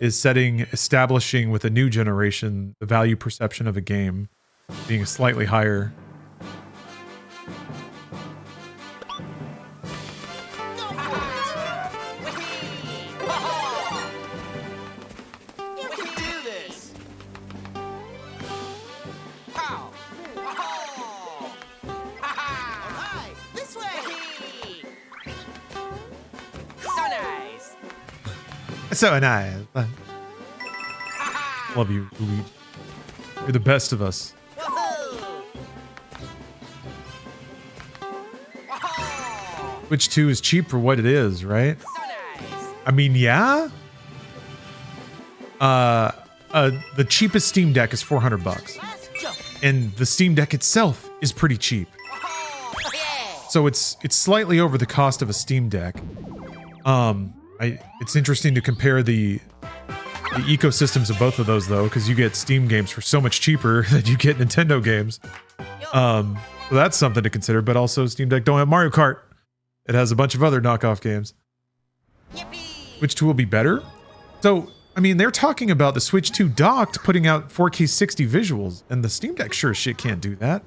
Is establishing with a new generation the value perception of a game being slightly higher. So nice. Love you, Luigi. You're the best of us. Switch 2 is cheap for what it is, right? I mean, yeah. The cheapest Steam Deck is $400, and the Steam Deck itself is pretty cheap. So it's slightly over the cost of a Steam Deck. It's interesting to compare the ecosystems of both of those, though, because you get Steam games for so much cheaper than you get Nintendo games. So that's something to consider. But also, Steam Deck don't have Mario Kart. It has a bunch of other knockoff games. Switch 2 will be better. So, I mean, they're talking about the Switch 2 docked putting out 4K 60 visuals, and the Steam Deck sure as shit can't do that.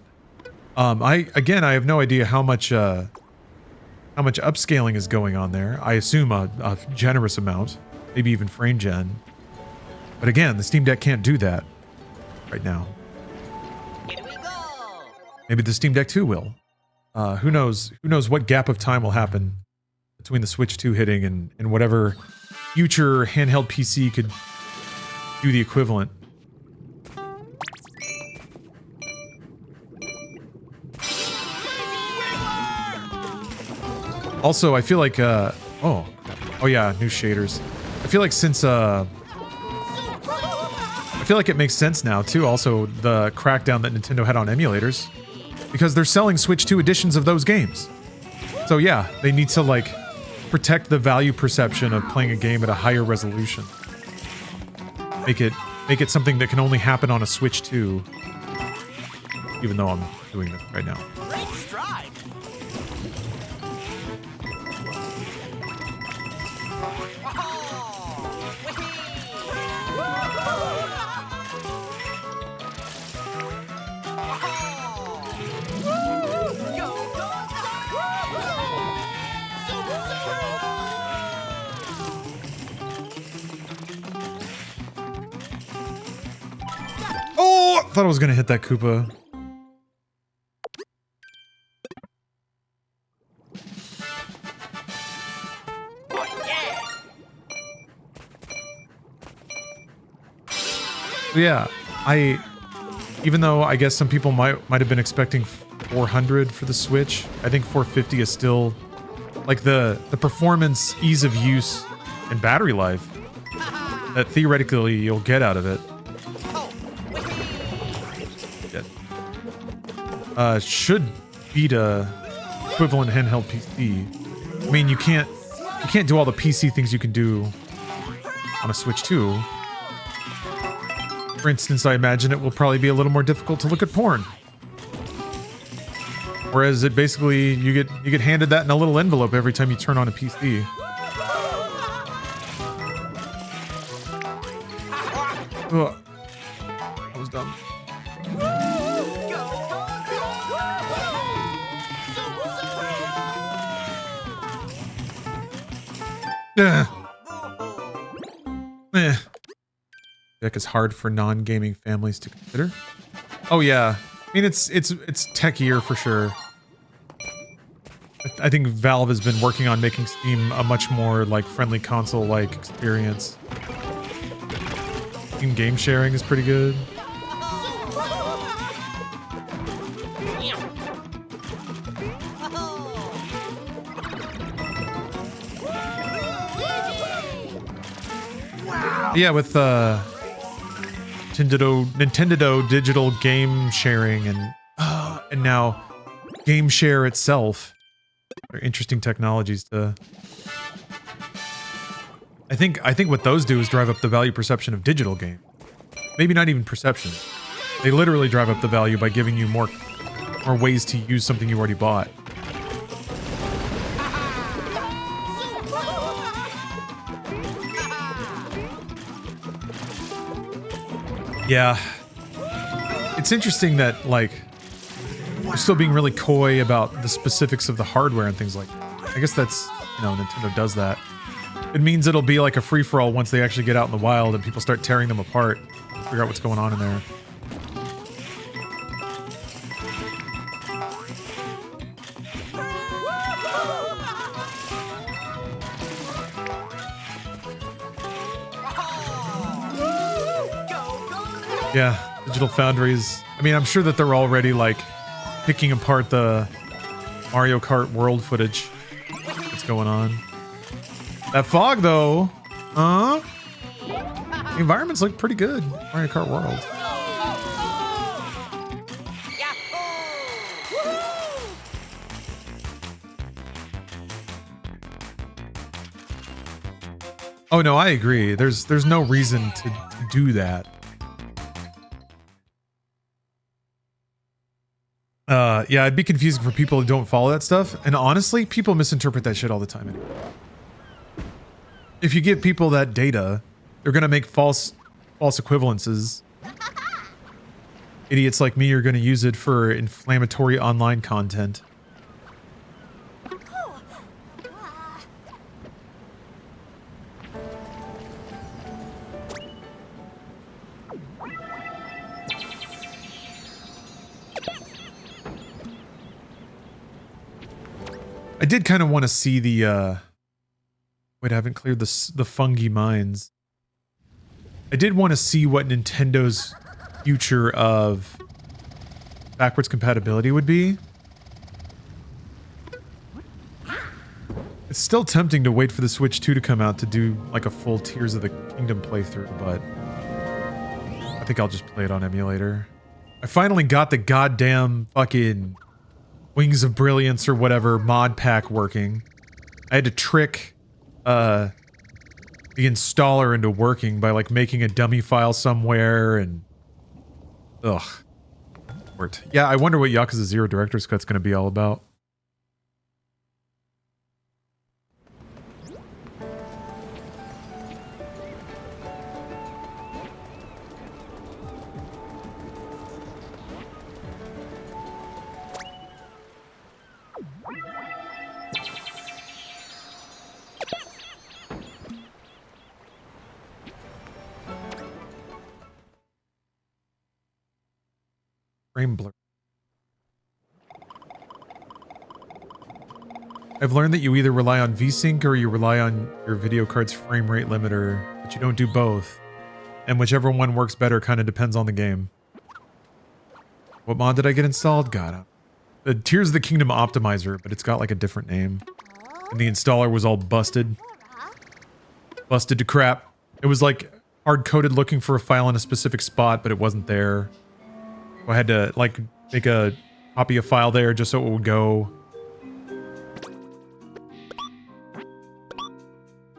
I have no idea how much upscaling is going on there. I assume a generous amount, maybe even frame gen. But again, the Steam Deck can't do that right now. Here we go. Maybe the Steam Deck 2 will. Who knows? Who knows what gap of time will happen between the Switch 2 hitting and whatever future handheld PC could do the equivalent. Also, I feel like, oh yeah, new shaders. I feel like since, I feel like it makes sense now, too, also, the crackdown that Nintendo had on emulators. Because they're selling Switch 2 editions of those games. So yeah, they need to, like, protect the value perception of playing a game at a higher resolution. Make it something that can only happen on a Switch 2. Even though I'm doing it right now. Great stride. Oh, I thought I was gonna hit that Koopa. Yeah, even though I guess some people might have been expecting 400 for the Switch, I think 450 is still like the performance, ease of use, and battery life that theoretically you'll get out of it. Should beat a equivalent handheld PC. I mean, you can't do all the PC things you can do on a Switch 2. For instance, I imagine it will probably be a little more difficult to look at porn. Whereas it basically you get handed that in a little envelope every time you turn on a PC. Ugh. That was dumb. Deck is hard for non-gaming families to consider. Oh yeah, I mean it's techier for sure. I think Valve has been working on making Steam a much more like friendly console-like experience. Steam game sharing is pretty good. Yeah, with Nintendo digital game sharing and now Game Share itself, They're interesting technologies to... I think what those do is drive up the value perception of digital game. Maybe not even perception. They literally drive up the value by giving you more ways to use something you already bought. Yeah. It's interesting that, like, they're still being really coy about the specifics of the hardware and things like that. I guess that's, you know, Nintendo does that. It means it'll be like a free-for-all once they actually get out in the wild and people start tearing them apart. Figure out what's going on in there. Yeah, Digital Foundries. I mean, I'm sure that they're already, like, picking apart the Mario Kart World footage that's going on. That fog, though, the environments look pretty good. Mario Kart World. Oh no, I agree. There's no reason to do that. Yeah, it'd be confusing for people who don't follow that stuff. And honestly, people misinterpret that shit all the time anyway. If you give people that data, they're gonna make false equivalences. Idiots like me are gonna use it for inflammatory online content. I did kind of want to see the, wait, I haven't cleared the fungi mines. I did want to see what Nintendo's future of backwards compatibility would be. It's still tempting to wait for the Switch 2 to come out to do like a full Tears of the Kingdom playthrough, but I think I'll just play it on emulator. I finally got the goddamn fucking Wings of Brilliance or whatever mod pack working. I had to trick the installer into working by like making a dummy file somewhere and ugh. Worked. Yeah, I wonder what Yakuza 0 Director's Cut's gonna be all about. Frame blur. I've learned that you either rely on VSync or you rely on your video card's frame rate limiter, but you don't do both. And whichever one works better kind of depends on the game. What mod did I get installed? God, the Tears of the Kingdom Optimizer, but it's got like a different name. And the installer was all busted. Busted to crap. It was like hard-coded looking for a file in a specific spot, but it wasn't there. I had to like make a copy of file there just so it would go.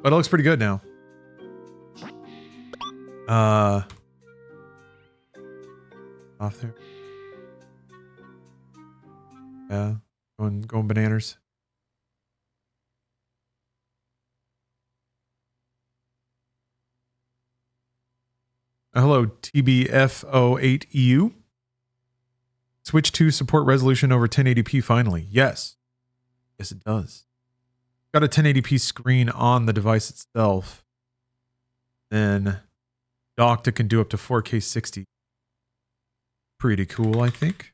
But it looks pretty good now. Off there. Yeah, going bananas. Hello, TBFO8EU. Switch 2 support resolution over 1080p finally. Yes. Yes, it does. Got a 1080p screen on the device itself. Then docked it can do up to 4K 60. Pretty cool, I think.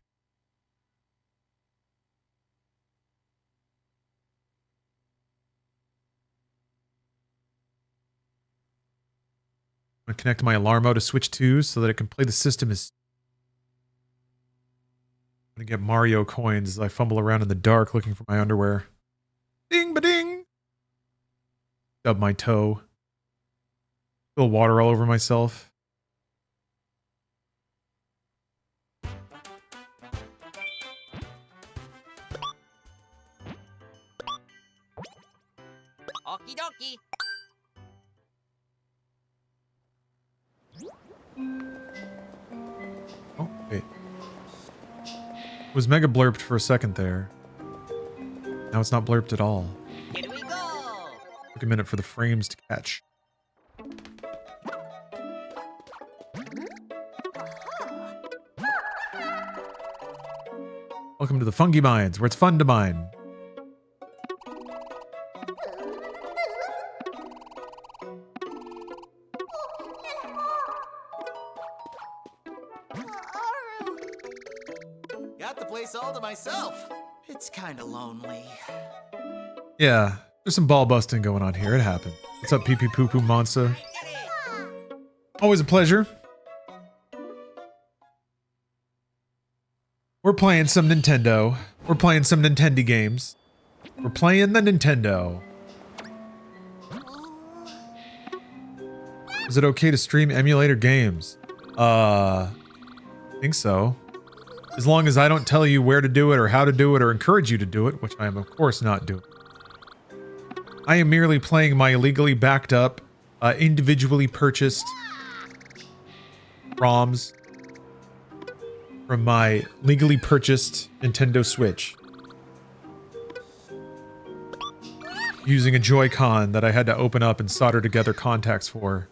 I'm going to connect my Alarmo to Switch 2 so that it can play the system as... I'm going to get Mario coins as I fumble around in the dark looking for my underwear. Ding-ba-ding! Stub my toe. Spill water all over myself. Okie dokie. Oh, wait. It was mega blurped for a second there. Now it's not blurped at all. Here we go. Took a minute for the frames to catch. Welcome to the fungi mines, where it's fun to mine. Got the place all to myself. It's kind of lonely. Yeah, there's some ball busting going on here. It happened. What's up, pee pee poo poo monster? Always a pleasure. We're playing some Nintendo. We're playing some Nintendo games. We're playing the Nintendo. Is it okay to stream emulator games? I think so. As long as I don't tell you where to do it or how to do it or encourage you to do it, which I am of course not doing. I am merely playing my illegally backed up, individually purchased ROMs from my legally purchased Nintendo Switch. Using a Joy-Con that I had to open up and solder together contacts for.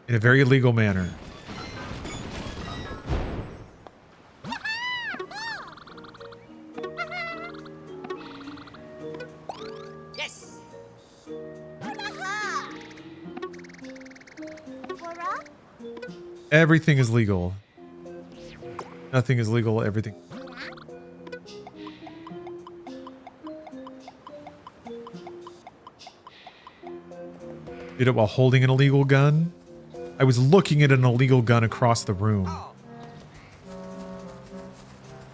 In a very illegal manner. Yes. Everything is legal. Nothing is legal, everything. Did it while holding an illegal gun? I was looking at an illegal gun across the room.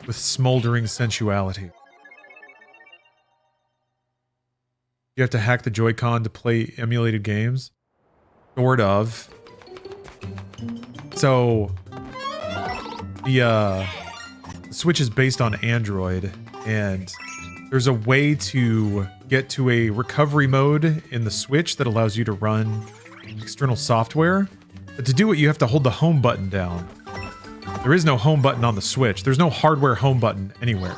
With smoldering sensuality. You have to hack the Joy-Con to play emulated games? Sort of. So... The Switch is based on Android, and there's a way to get to a recovery mode in the Switch that allows you to run external software. But to do it, you have to hold the home button down. There is no home button on the Switch. There's no hardware home button anywhere.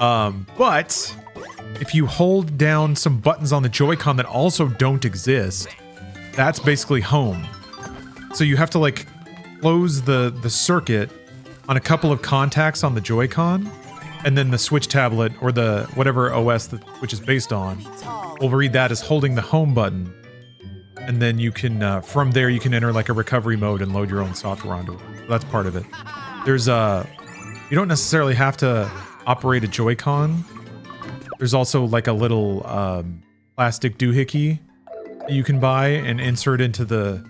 But if you hold down some buttons on the Joy-Con that also don't exist, that's basically home. So you have to like close the circuit on a couple of contacts on the Joy-Con, and then the Switch tablet or the whatever OS the Switch is based on will read that as holding the home button, and then you can from there you can enter like a recovery mode and load your own software onto it. So that's part of it. There's you don't necessarily have to operate a Joy-Con. There's also like a little plastic doohickey that you can buy and insert into the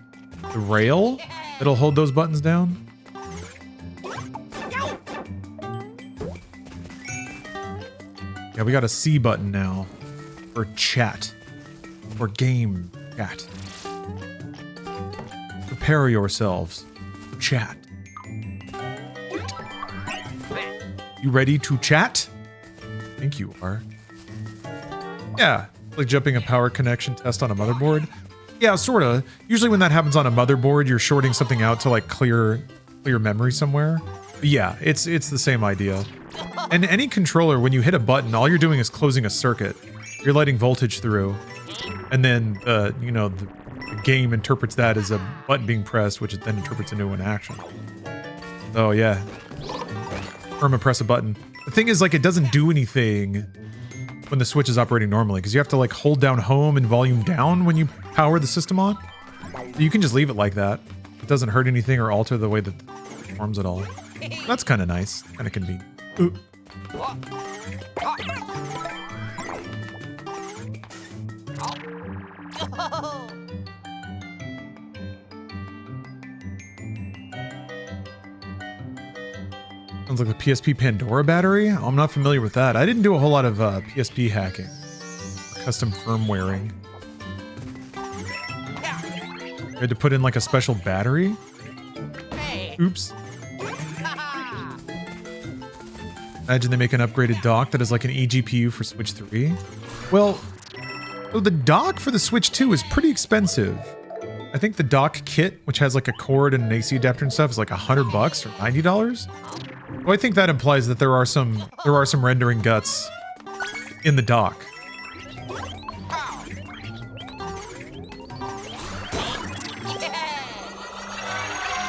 rail that'll hold those buttons down. Yeah, we got a C button now for chat, for game chat. Prepare yourselves for chat. You ready to chat? I think you are. Yeah, like jumping a power connection test on a motherboard. Yeah, sorta. Usually when that happens on a motherboard, you're shorting something out to like clear memory somewhere. But yeah, it's the same idea. And any controller, when you hit a button, all you're doing is closing a circuit. You're letting voltage through, and then the game interprets that as a button being pressed, which it then interprets into an action. Oh yeah, press a button. The thing is, like, it doesn't do anything when the Switch is operating normally, because you have to like hold down home and volume down when you power the system on. So you can just leave it like that. It doesn't hurt anything or alter the way that it performs at all. That's kind of nice, kind of convenient. Ooh. Sounds like the PSP Pandora battery? I'm not familiar with that. I didn't do a whole lot of PSP hacking. Or custom firmwaring. You had to put in like a special battery? Oops. Imagine they make an upgraded dock that is like an eGPU for Switch 3. Well, So the dock for the Switch 2 is pretty expensive. I think the dock kit, which has like a cord and an AC adapter and stuff, is like $100 or $90. So I think that implies that there are some rendering guts in the dock.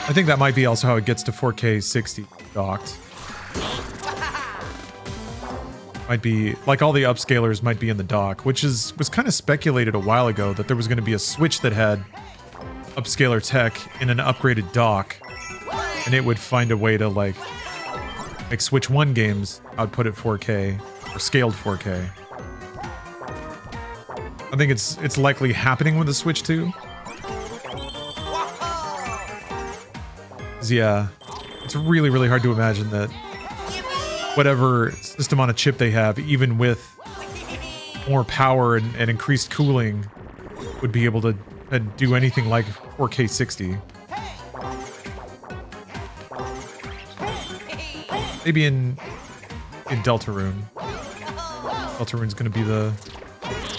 I think that might be also how it gets to 4K 60 docked. Might be like all the upscalers might be in the dock, which was kind of speculated a while ago that there was going to be a Switch that had upscaler tech in an upgraded dock, and it would find a way to like Switch 1 games output at 4K or scaled 4K. I think it's likely happening with the Switch 2. Yeah, it's really, really hard to imagine that whatever system on a chip they have, even with more power and increased cooling, would be able to do anything like 4K 60. Maybe in Deltarune. Deltarune's going to be the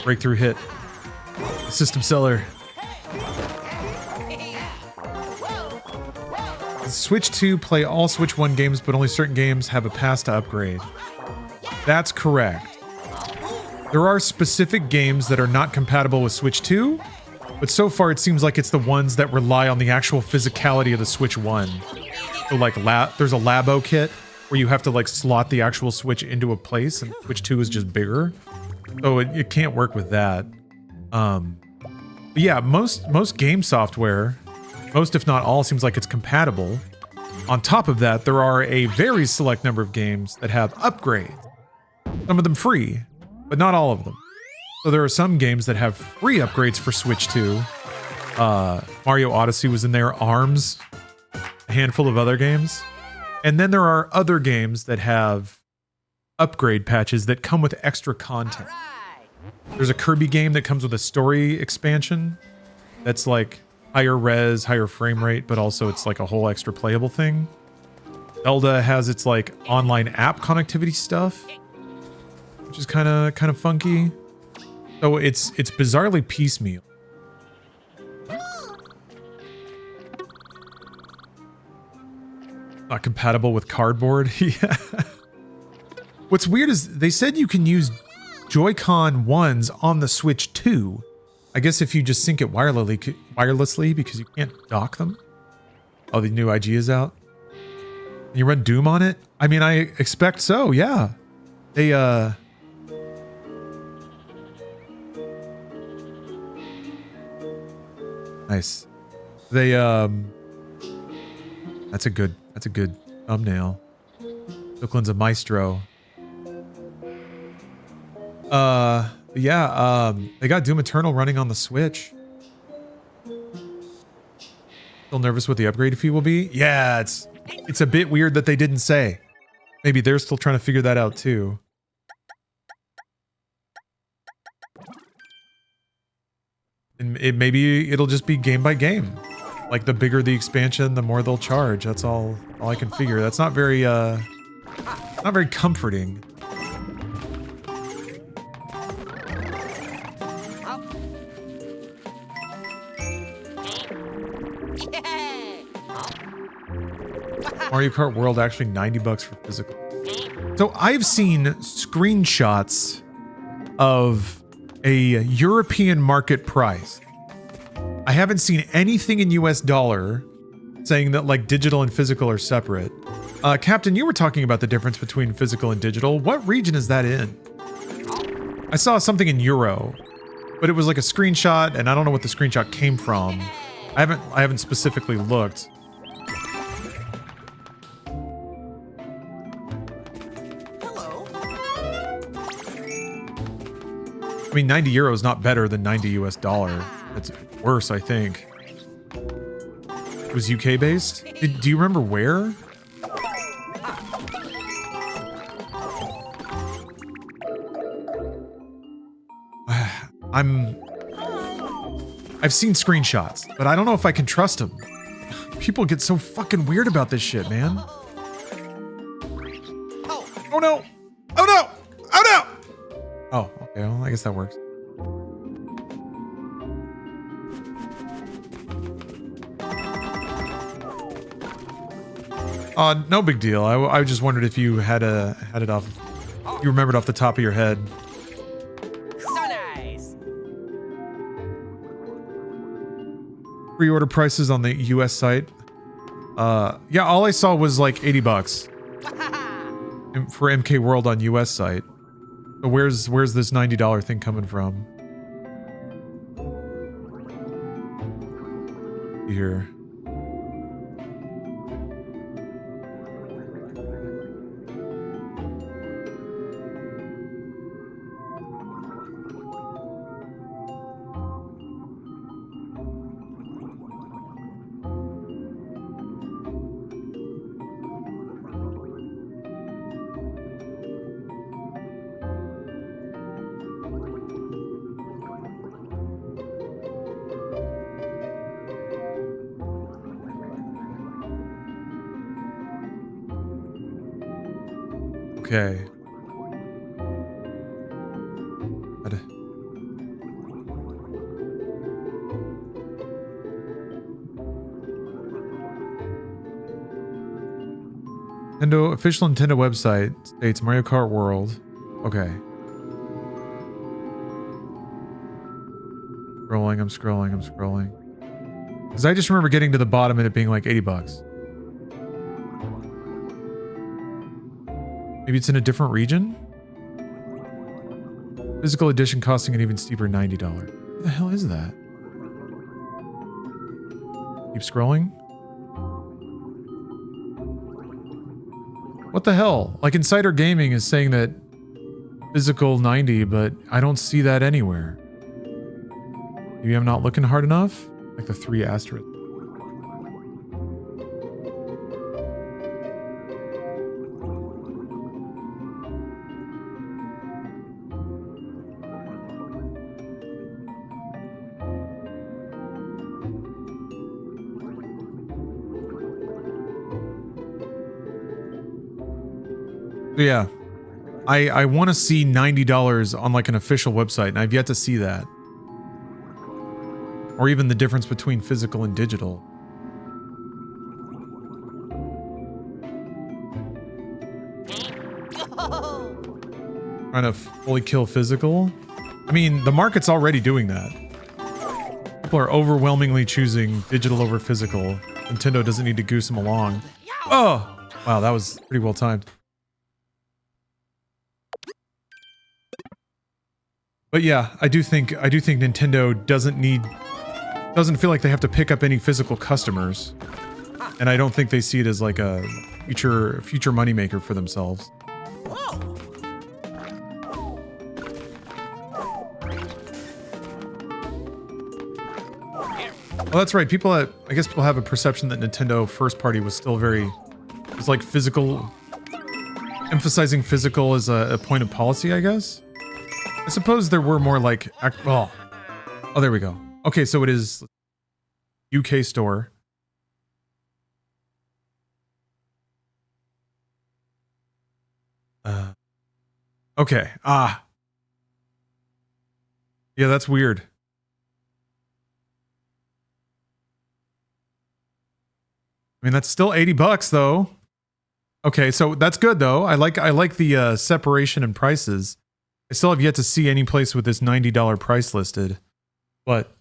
breakthrough hit. The system seller. Switch 2 play all Switch 1 games, but only certain games have a pass to upgrade. That's correct. There are specific games that are not compatible with Switch 2, but so far it seems like it's the ones that rely on the actual physicality of the Switch 1. So like there's a Labo kit where you have to like slot the actual Switch into a place, and Switch 2 is just bigger. So it can't work with that. But yeah, most game software, most if not all, seems like it's compatible. On top of that, there are a very select number of games that have upgrades. Some of them free, but not all of them. So there are some games that have free upgrades for Switch 2. Mario Odyssey was in there, ARMS, a handful of other games. And then there are other games that have upgrade patches that come with extra content. There's a Kirby game that comes with a story expansion that's like higher res, higher frame rate, but also it's like a whole extra playable thing. Zelda has its like online app connectivity stuff, which is kind of funky. So it's bizarrely piecemeal. Not compatible with cardboard. Yeah. What's weird is they said you can use Joy-Con 1s on the Switch 2. I guess if you just sync it wirelessly because you can't dock them. Oh, the new IG is out. You run Doom on it? I mean, I expect so, yeah. They, nice. They, that's a good thumbnail. Brooklyn's a maestro. Yeah, they got Doom Eternal running on the Switch. Still nervous what the upgrade fee will be? Yeah, it's a bit weird that they didn't say. Maybe they're still trying to figure that out too. And maybe it'll just be game by game. Like the bigger the expansion, the more they'll charge. That's all I can figure. That's not very comforting. Mario Kart World actually $90 for physical. So I've seen screenshots of a European market price. I haven't seen anything in US dollar saying that like digital and physical are separate. Captain, you were talking about the difference between physical and digital. What region is that in? I saw something in Euro, but it was like a screenshot and I don't know what the screenshot came from. I haven't specifically looked. I mean, 90 euro is not better than 90 US dollar. It's worse, I think. It was UK based? Do you remember where? I've sseen screenshots, but I don't know if I can trust them. People get so fucking weird about this shit, man. Oh no! Oh no! Oh no! Oh, okay, well, I guess that works. No big deal. I just wondered if you had it off. You remembered off the top of your head. So nice. Pre-order prices on the US site. Yeah, all I saw was like $80 for MK World on US site. So where's this $90 thing coming from? Here. Okay. Nintendo official Nintendo website states Mario Kart World. Okay. I'm scrolling. Because I just remember getting to the bottom and it being like $80. Maybe it's in a different region? Physical edition costing an even steeper $90. What the hell is that? Keep scrolling. What the hell? Like Insider Gaming is saying that physical 90, but I don't see that anywhere. Maybe I'm not looking hard enough? Like the 3 asterisks. Yeah, I want to see $90 on like an official website, and I've yet to see that. Or even the difference between physical and digital. Trying to fully kill physical? I mean, the market's already doing that. People are overwhelmingly choosing digital over physical. Nintendo doesn't need to goose them along. Oh! Wow, that was pretty well timed. But yeah, I do think Nintendo doesn't feel like they have to pick up any physical customers. And I don't think they see it as like a future moneymaker for themselves. Whoa! Well, that's right. I guess people have a perception that Nintendo first party was still it's like physical, emphasizing physical as a point of policy, I guess. I suppose there were more like, oh, there we go. Okay, so it is UK store. Okay. Yeah, that's weird. I mean, that's still $80 though. Okay, so that's good though. I like the separation in prices. I still have yet to see any place with this $90 price listed, but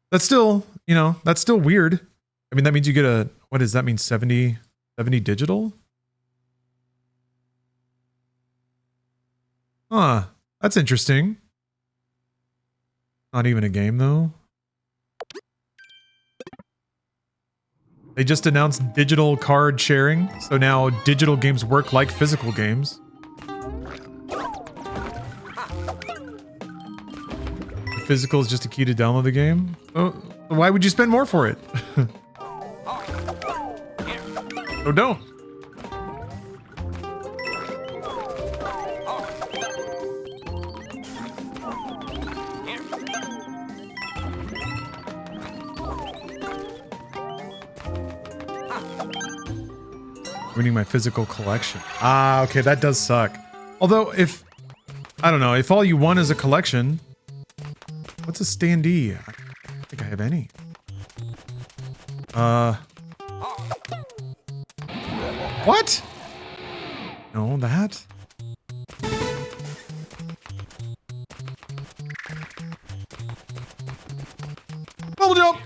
that's still, that's still weird. I mean, that means you get what does that mean? 70 digital? Huh, that's interesting. Not even a game though. They just announced digital card sharing, so now digital games work like physical games. Physical is just a key to download the game. Oh, why would you spend more for it? Oh, don't. Winning my physical collection. Ah, okay, that does suck. Although, I don't know, if all you want is a collection. What's a standee? I don't think I have any. What? No, that. Bubble jump!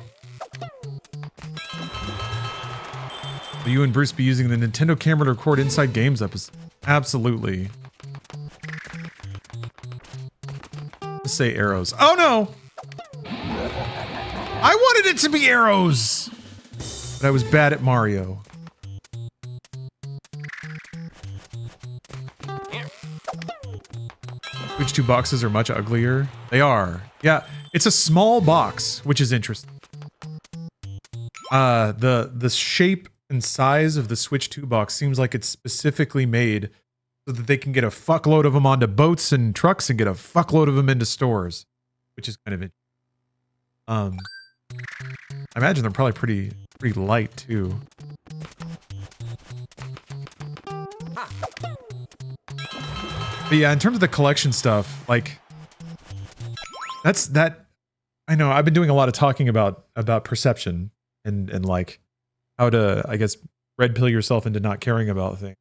Will you and Bruce be using the Nintendo camera to record Inside Games episodes? Absolutely. Let's say arrows. Oh no! I wanted it to be arrows! But I was bad at Mario. Which two boxes are much uglier? They are. Yeah, it's a small box, which is interesting. The shape and size of the Switch 2 box seems like it's specifically made so that they can get a fuckload of them onto boats and trucks and get a fuckload of them into stores, which is kind of it. I imagine they're probably pretty light too. But yeah, in terms of the collection stuff, like that. I know I've been doing a lot of talking about perception and like how to, I guess, red pill yourself into not caring about things.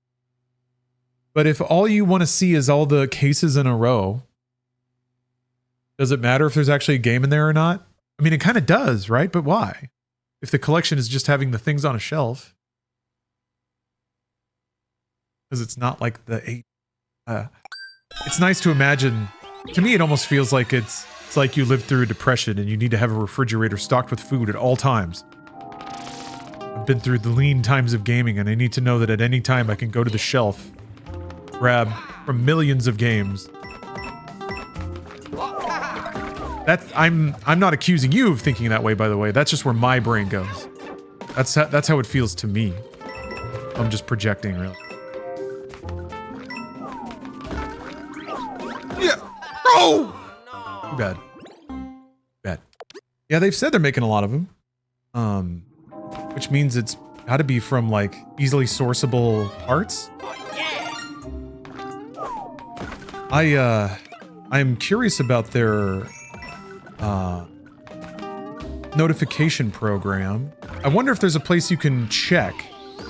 But if all you want to see is all the cases in a row, does it matter if there's actually a game in there or not? I mean, it kind of does, right? But why? If the collection is just having the things on a shelf. Because it's not like the 8. It's nice to imagine. To me, it almost feels like it's like you lived through a depression and you need to have a refrigerator stocked with food at all times. I've been through the lean times of gaming and I need to know that at any time I can go to the shelf, grab from millions of games. I'm not accusing you of thinking that way, by the way. That's just where my brain goes. That's how it feels to me. I'm just projecting, really. Yeah. Oh! Too bad. Bad. Yeah, they've said they're making a lot of them. Which means it's got to be from like easily sourceable parts. I'm curious about their notification program. I wonder if there's a place you can check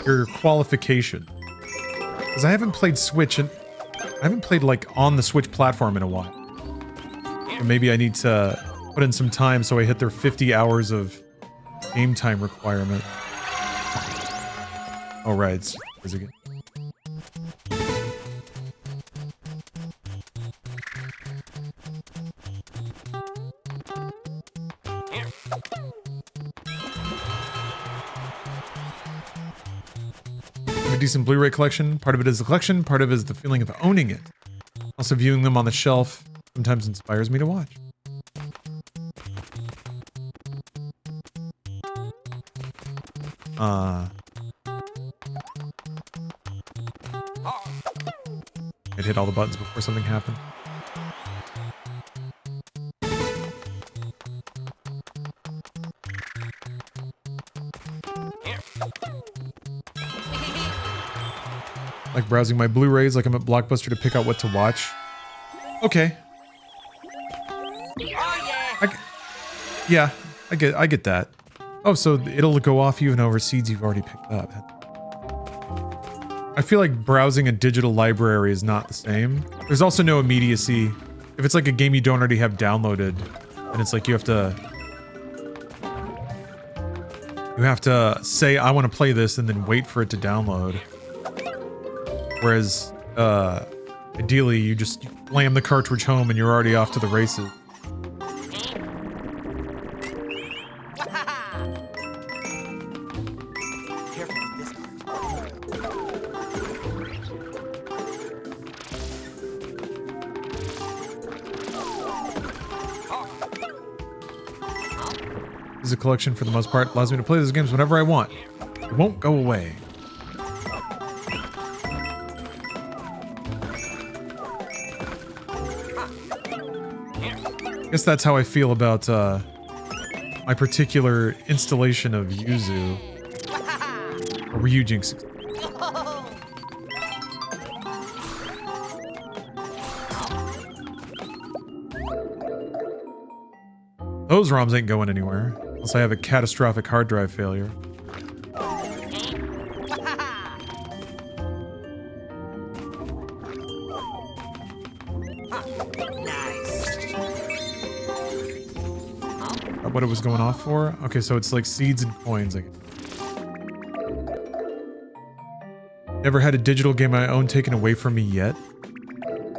your qualification. Because I haven't played Switch and I haven't played like on the Switch platform in a while. Or maybe I need to put in some time so I hit their 50 hours of game time requirement. Oh, right. Where's it again? A decent Blu-ray collection. Part of it is the collection, part of it is the feeling of owning it. Also, viewing them on the shelf sometimes inspires me to watch. I'd hit all the buttons before something happened. Like browsing my Blu-rays like I'm at Blockbuster to pick out what to watch. Okay. Yeah, I get that. Oh, so it'll go off even over seeds you've already picked up. I feel like browsing a digital library is not the same. There's also no immediacy. If it's like a game you don't already have downloaded, then it's like you have to say, I want to play this, and then wait for it to download. Whereas, ideally, you just slam the cartridge home and you're already off to the races. This is a collection for the most part. Allows me to play those games whenever I want. It won't go away. I guess that's how I feel about my particular installation of Yuzu. Or Ryujinx. Those ROMs ain't going anywhere, unless I have a catastrophic hard drive failure. what it was going off for? Okay, so it's like seeds and coins. Like, never had a digital game I own taken away from me yet.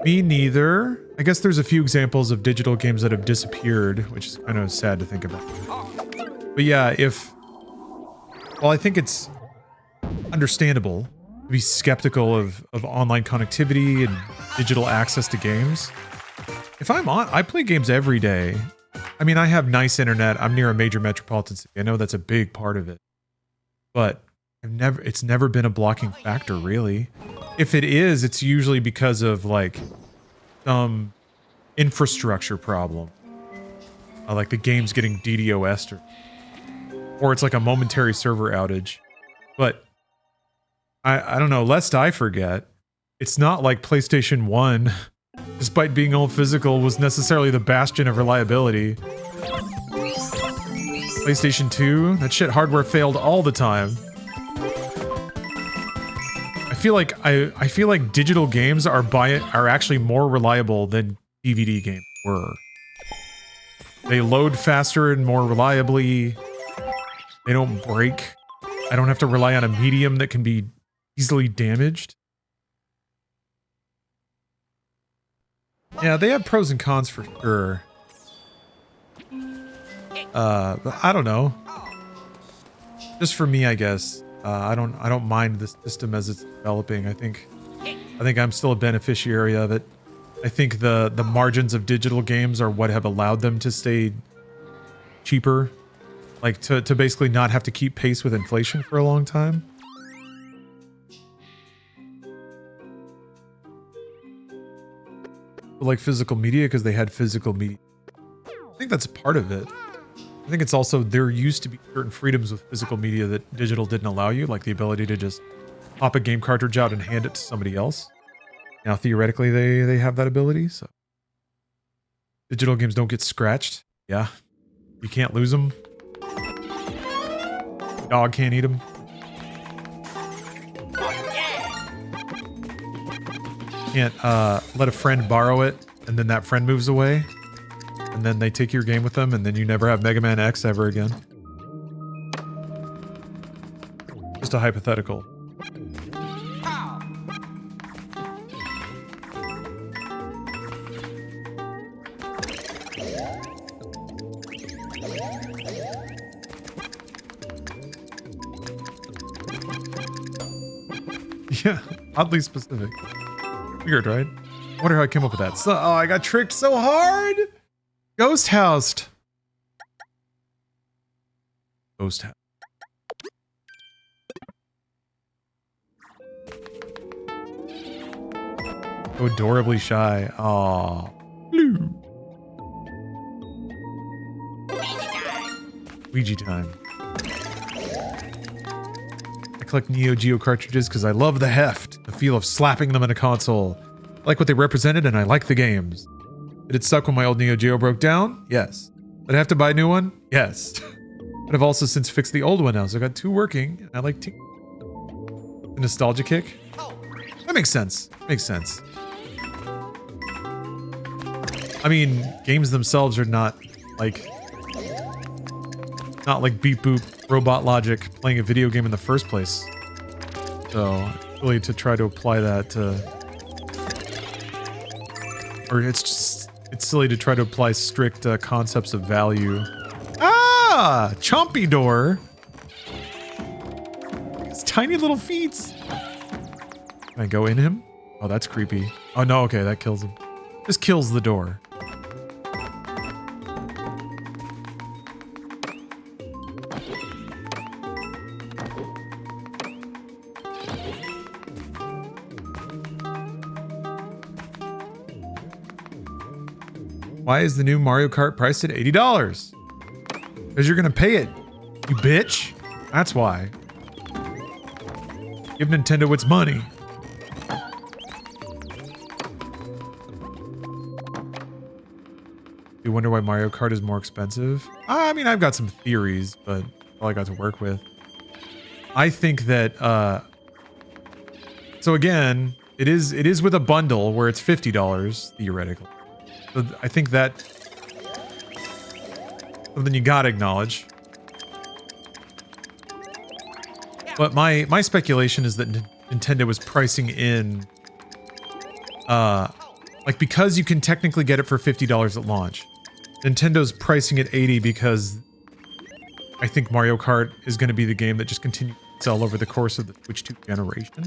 Me neither. I guess there's a few examples of digital games that have disappeared, which is kind of sad to think about. But yeah, well, I think it's understandable to be skeptical of online connectivity and digital access to games. If I play games every day. I mean, I have nice internet. I'm near a major metropolitan city. I know that's a big part of it. But it's never been a blocking factor, really. If it is, it's usually because of like some infrastructure problem. Like the game's getting DDoS'd or it's like a momentary server outage. But I don't know, lest I forget, it's not like PlayStation 1, despite being all physical, was necessarily the bastion of reliability. PlayStation 2, that shit hardware failed all the time. I feel like digital games are actually more reliable than DVD games were. They load faster and more reliably. They don't break. I don't have to rely on a medium that can be easily damaged. Yeah, they have pros and cons for sure. But I don't know. Just for me, I guess. I don't mind the system as it's developing. I think I'm still a beneficiary of it. I think the margins of digital games are what have allowed them to stay cheaper. Like to basically not have to keep pace with inflation for a long time. But like physical media because they had physical media. I think that's part of it. I think it's also there used to be certain freedoms with physical media that digital didn't allow you, like the ability to just pop a game cartridge out and hand it to somebody else. Now theoretically they have that ability, so digital games don't get scratched. Yeah, you can't lose them. Dog can't eat them. Can't let a friend borrow it and then that friend moves away. And then they take your game with them, and then you never have Mega Man X ever again. Just a hypothetical. Yeah, oddly specific. Weird, right? I wonder how I came up with that. So, oh, I got tricked so hard! Ghost housed. Ghost house. So adorably shy. Aww. Blue. Ouija time. I collect Neo Geo cartridges because I love the heft, the feel of slapping them in a console. I like what they represented and I like the games. Did it suck when my old Neo Geo broke down? Yes. Did I have to buy a new one? Yes. But I've also since fixed the old one now, so I got two working, and I like the nostalgia kick. That makes sense. Makes sense. I mean, games themselves are not like beep boop robot logic playing a video game in the first place. So really to try to apply that to, or it's silly to try to apply strict concepts of value. Ah, chompy door. His tiny little feet. Can I go in him? Oh, that's creepy. Oh no, okay, that kills him. Just kills the door. Why is the new Mario Kart priced at $80? Because you're gonna pay it, you bitch. That's why. Give Nintendo its money. You wonder why Mario Kart is more expensive? I mean, I've got some theories, but all I got to work with. I think that, so again, it is with a bundle where it's $50, theoretically. So I think that something you gotta acknowledge. But my speculation is that Nintendo was pricing in, like, because you can technically get it for $50 at launch, Nintendo's pricing it $80 because I think Mario Kart is going to be the game that just continues to sell over the course of the Switch 2 generation.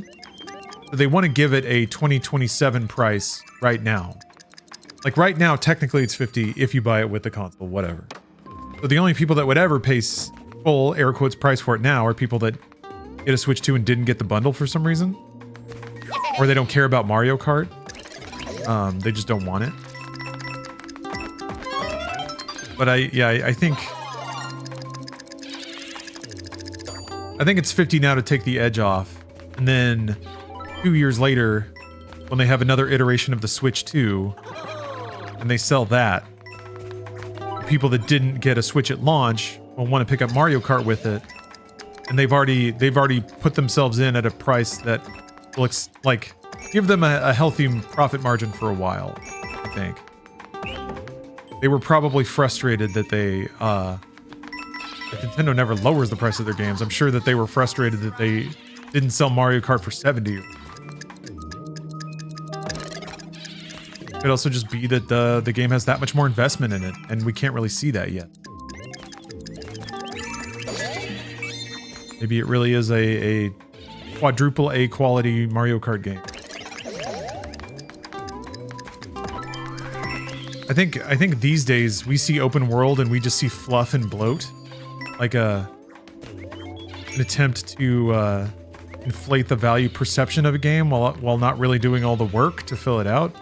So they want to give it a 2027 price right now. Like right now, technically it's $50 if you buy it with the console, whatever. So the only people that would ever pay full air quotes price for it now are people that get a Switch 2 and didn't get the bundle for some reason. Or they don't care about Mario Kart. They just don't want it. But I think it's 50 now to take the edge off. And then 2 years later, when they have another iteration of the Switch 2, and they sell that, people that didn't get a Switch at launch will want to pick up Mario Kart with it. And they've already put themselves in at a price that looks like give them a healthy profit margin for a while, I think. They were probably frustrated that that Nintendo never lowers the price of their games. I'm sure that they were frustrated that they didn't sell Mario Kart for $70. It could also just be that the game has that much more investment in it, and we can't really see that yet. Maybe it really is a quadruple A quality Mario Kart game. I think these days we see open world and we just see fluff and bloat, like an attempt to inflate the value perception of a game while not really doing all the work to fill it out.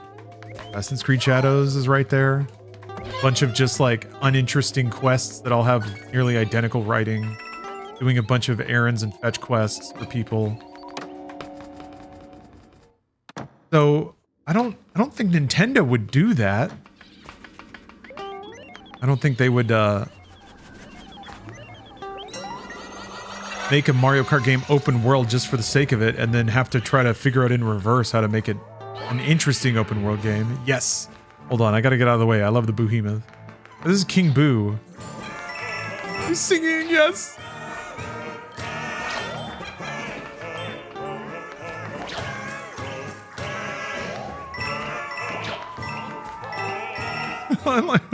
Assassin's Creed Shadows is right there. A bunch of just like uninteresting quests that all have nearly identical writing. Doing a bunch of errands and fetch quests for people. So I don't think Nintendo would do that. I don't think they would make a Mario Kart game open world just for the sake of it and then have to try to figure out in reverse how to make it an interesting open world game. Yes. Hold on, I gotta get out of the way. I love the Behemoth. This is King Boo. He's singing, yes.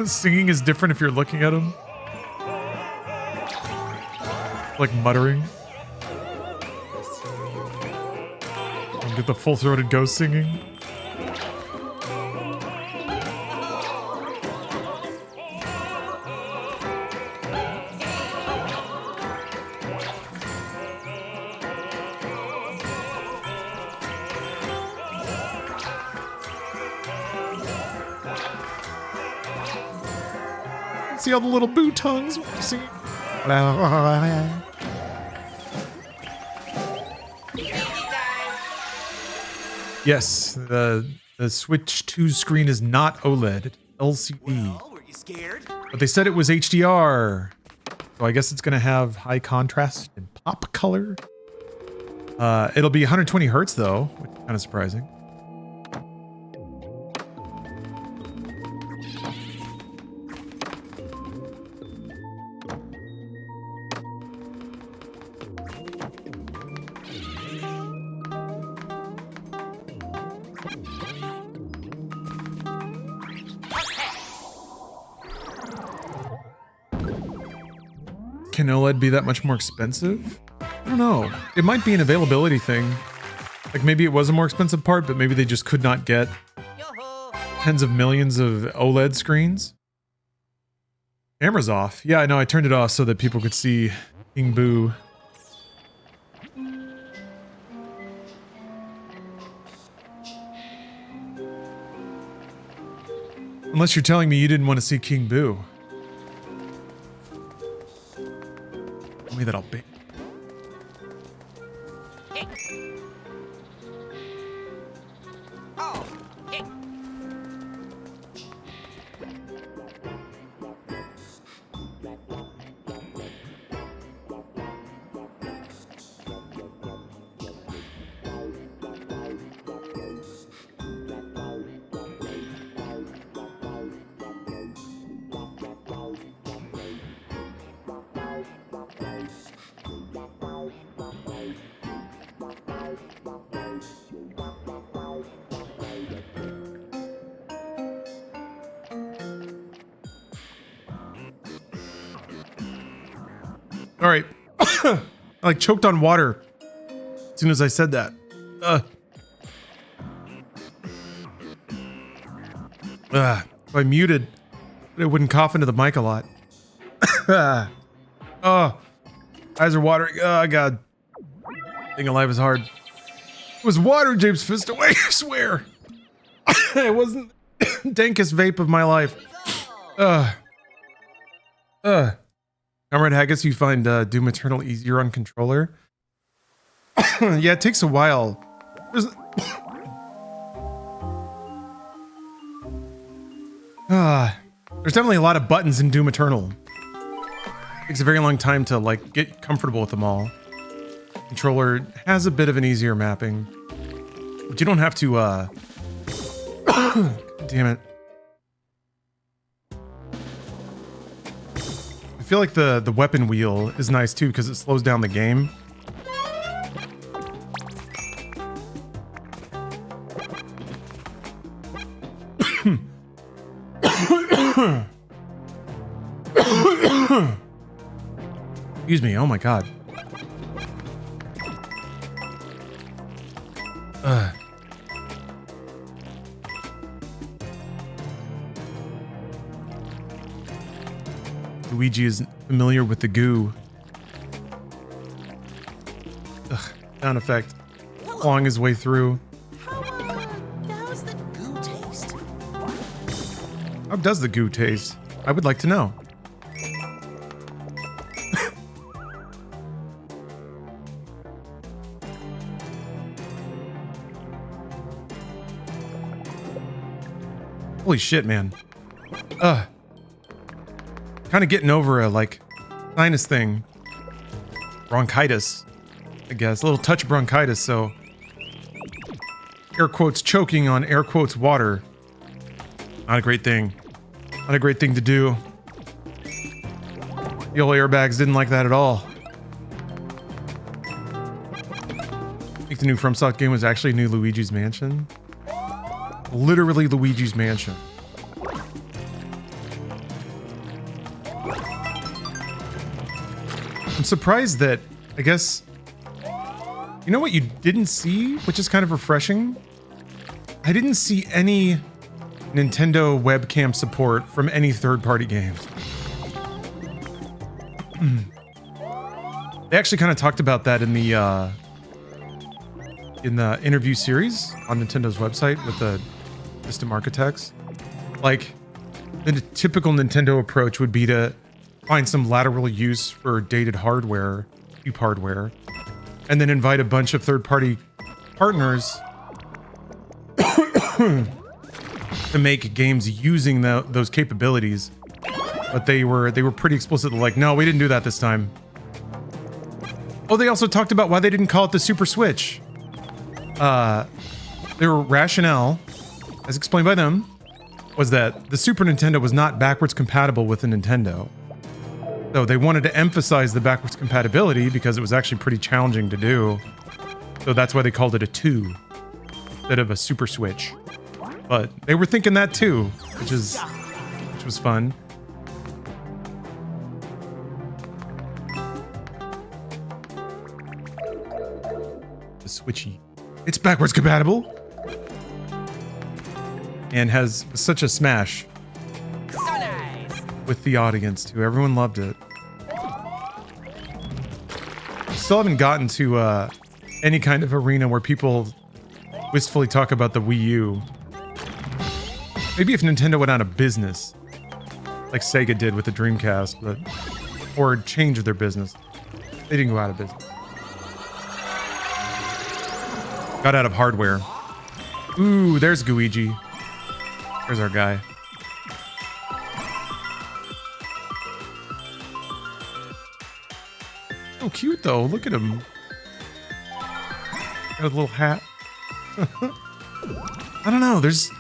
Singing is different if you're looking at him. Like muttering. And get the full-throated ghost singing. See all the little boo tongues singing. Yes, the Switch 2 screen is not OLED, it's LCD. Well, were you scared? But they said it was HDR. So I guess it's gonna have high contrast and pop color. It'll be 120 hertz though, which is kind of surprising. Can OLED be that much more expensive? I don't know. It might be an availability thing. Like maybe it was a more expensive part, but maybe they just could not get tens of millions of OLED screens. Camera's off. Yeah, I know. I turned it off so that people could see King Boo. Unless you're telling me you didn't want to see King Boo. Tell me that I'll be. All right. I like choked on water as soon as I said that. If I muted, it wouldn't cough into the mic a lot. Oh, eyes are watering. Oh, God. Being alive is hard. It was water, James Fist away, I swear. It wasn't the dankest vape of my life. Comrade Haggis, you find Doom Eternal easier on controller? Yeah, it takes a while. There's definitely a lot of buttons in Doom Eternal. Takes a very long time to like get comfortable with them all. Controller has a bit of an easier mapping, but you don't have to damn it. I feel like the weapon wheel is nice too because it slows down the game. Excuse me, oh my God. Luigi is familiar with the goo. Sound effect. Clawing his way through. How's the goo taste? How does the goo taste? I would like to know. Holy shit, man. Kind of getting over a, like, sinus thing. Bronchitis, I guess. A little touch of bronchitis, so... Air quotes choking on air quotes water. Not a great thing. Not a great thing to do. The old airbags didn't like that at all. I think the new FromSoft game was actually new Luigi's Mansion. Literally Luigi's Mansion. I'm surprised that, I guess, you know what you didn't see, which is kind of refreshing? I didn't see any Nintendo webcam support from any third-party games. They actually kind of talked about that in the interview series on Nintendo's website with the system architects. Like, the typical Nintendo approach would be to find some lateral use for dated hardware, cheap hardware, and then invite a bunch of third-party partners to make games using those capabilities. But they were pretty explicit, like, no, we didn't do that this time. Oh, they also talked about why they didn't call it the Super Switch. Their rationale, as explained by them, was that the Super Nintendo was not backwards compatible with the Nintendo. So they wanted to emphasize the backwards compatibility because it was actually pretty challenging to do. So that's why they called it a 2 instead of a Super Switch. But they were thinking that too, which was fun. The Switchy. It's backwards compatible. And has such a smash So nice. with the audience too. Everyone loved it. Still haven't gotten to any kind of arena where people wistfully talk about the Wii U. Maybe if Nintendo went out of business, like Sega did with the Dreamcast, but or change their business. They didn't go out of business. Got out of hardware. Ooh, there's Gooigi. There's our guy. So cute though. Look at him. Got a little hat. I don't know. There's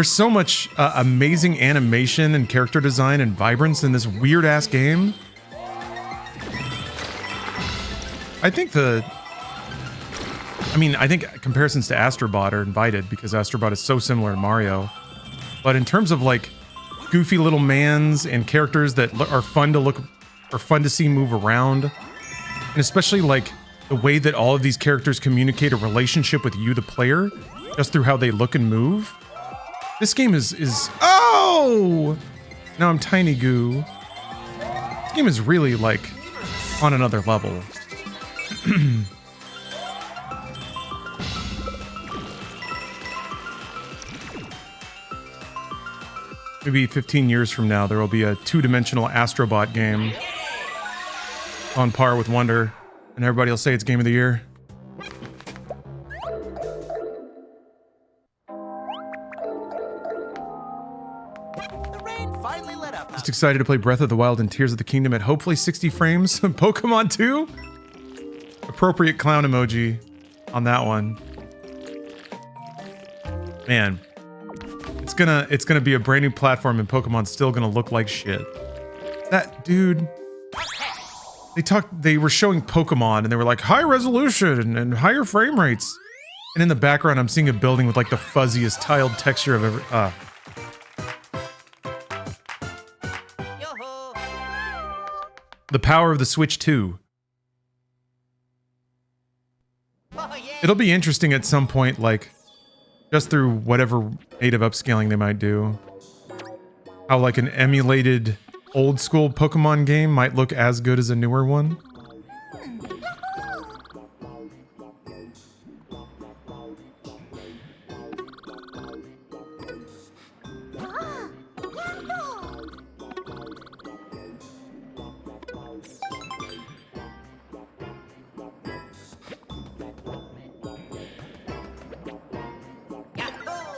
so much amazing animation and character design and vibrance in this weird ass game. I think I think comparisons to Astrobot are invited because Astrobot is so similar to Mario. But in terms of like goofy little mans and characters that are fun to look or fun to see move around, And especially like the way that all of these characters communicate a relationship with you, the player, just through how they look and move. This game is oh! Now I'm tiny goo. This game is really like on another level. Maybe 15 years from now, there will be a two-dimensional Astrobot game on par with Wonder, and everybody will say it's Game of the Year. The rain finally let up. Just excited to play Breath of the Wild and Tears of the Kingdom at hopefully 60 frames. Pokemon 2? Appropriate clown emoji on that one. Man. It's gonna be a brand new platform and Pokemon's still gonna look like shit. That dude. They were showing Pokemon and they were like high resolution and higher frame rates. And in the background I'm seeing a building with like the fuzziest tiled texture I've ever Yo-ho. The power of the Switch 2. Oh, yeah. It'll be interesting at some point, like just through whatever native upscaling they might do. How like an emulated old school Pokemon game might look as good as a newer one.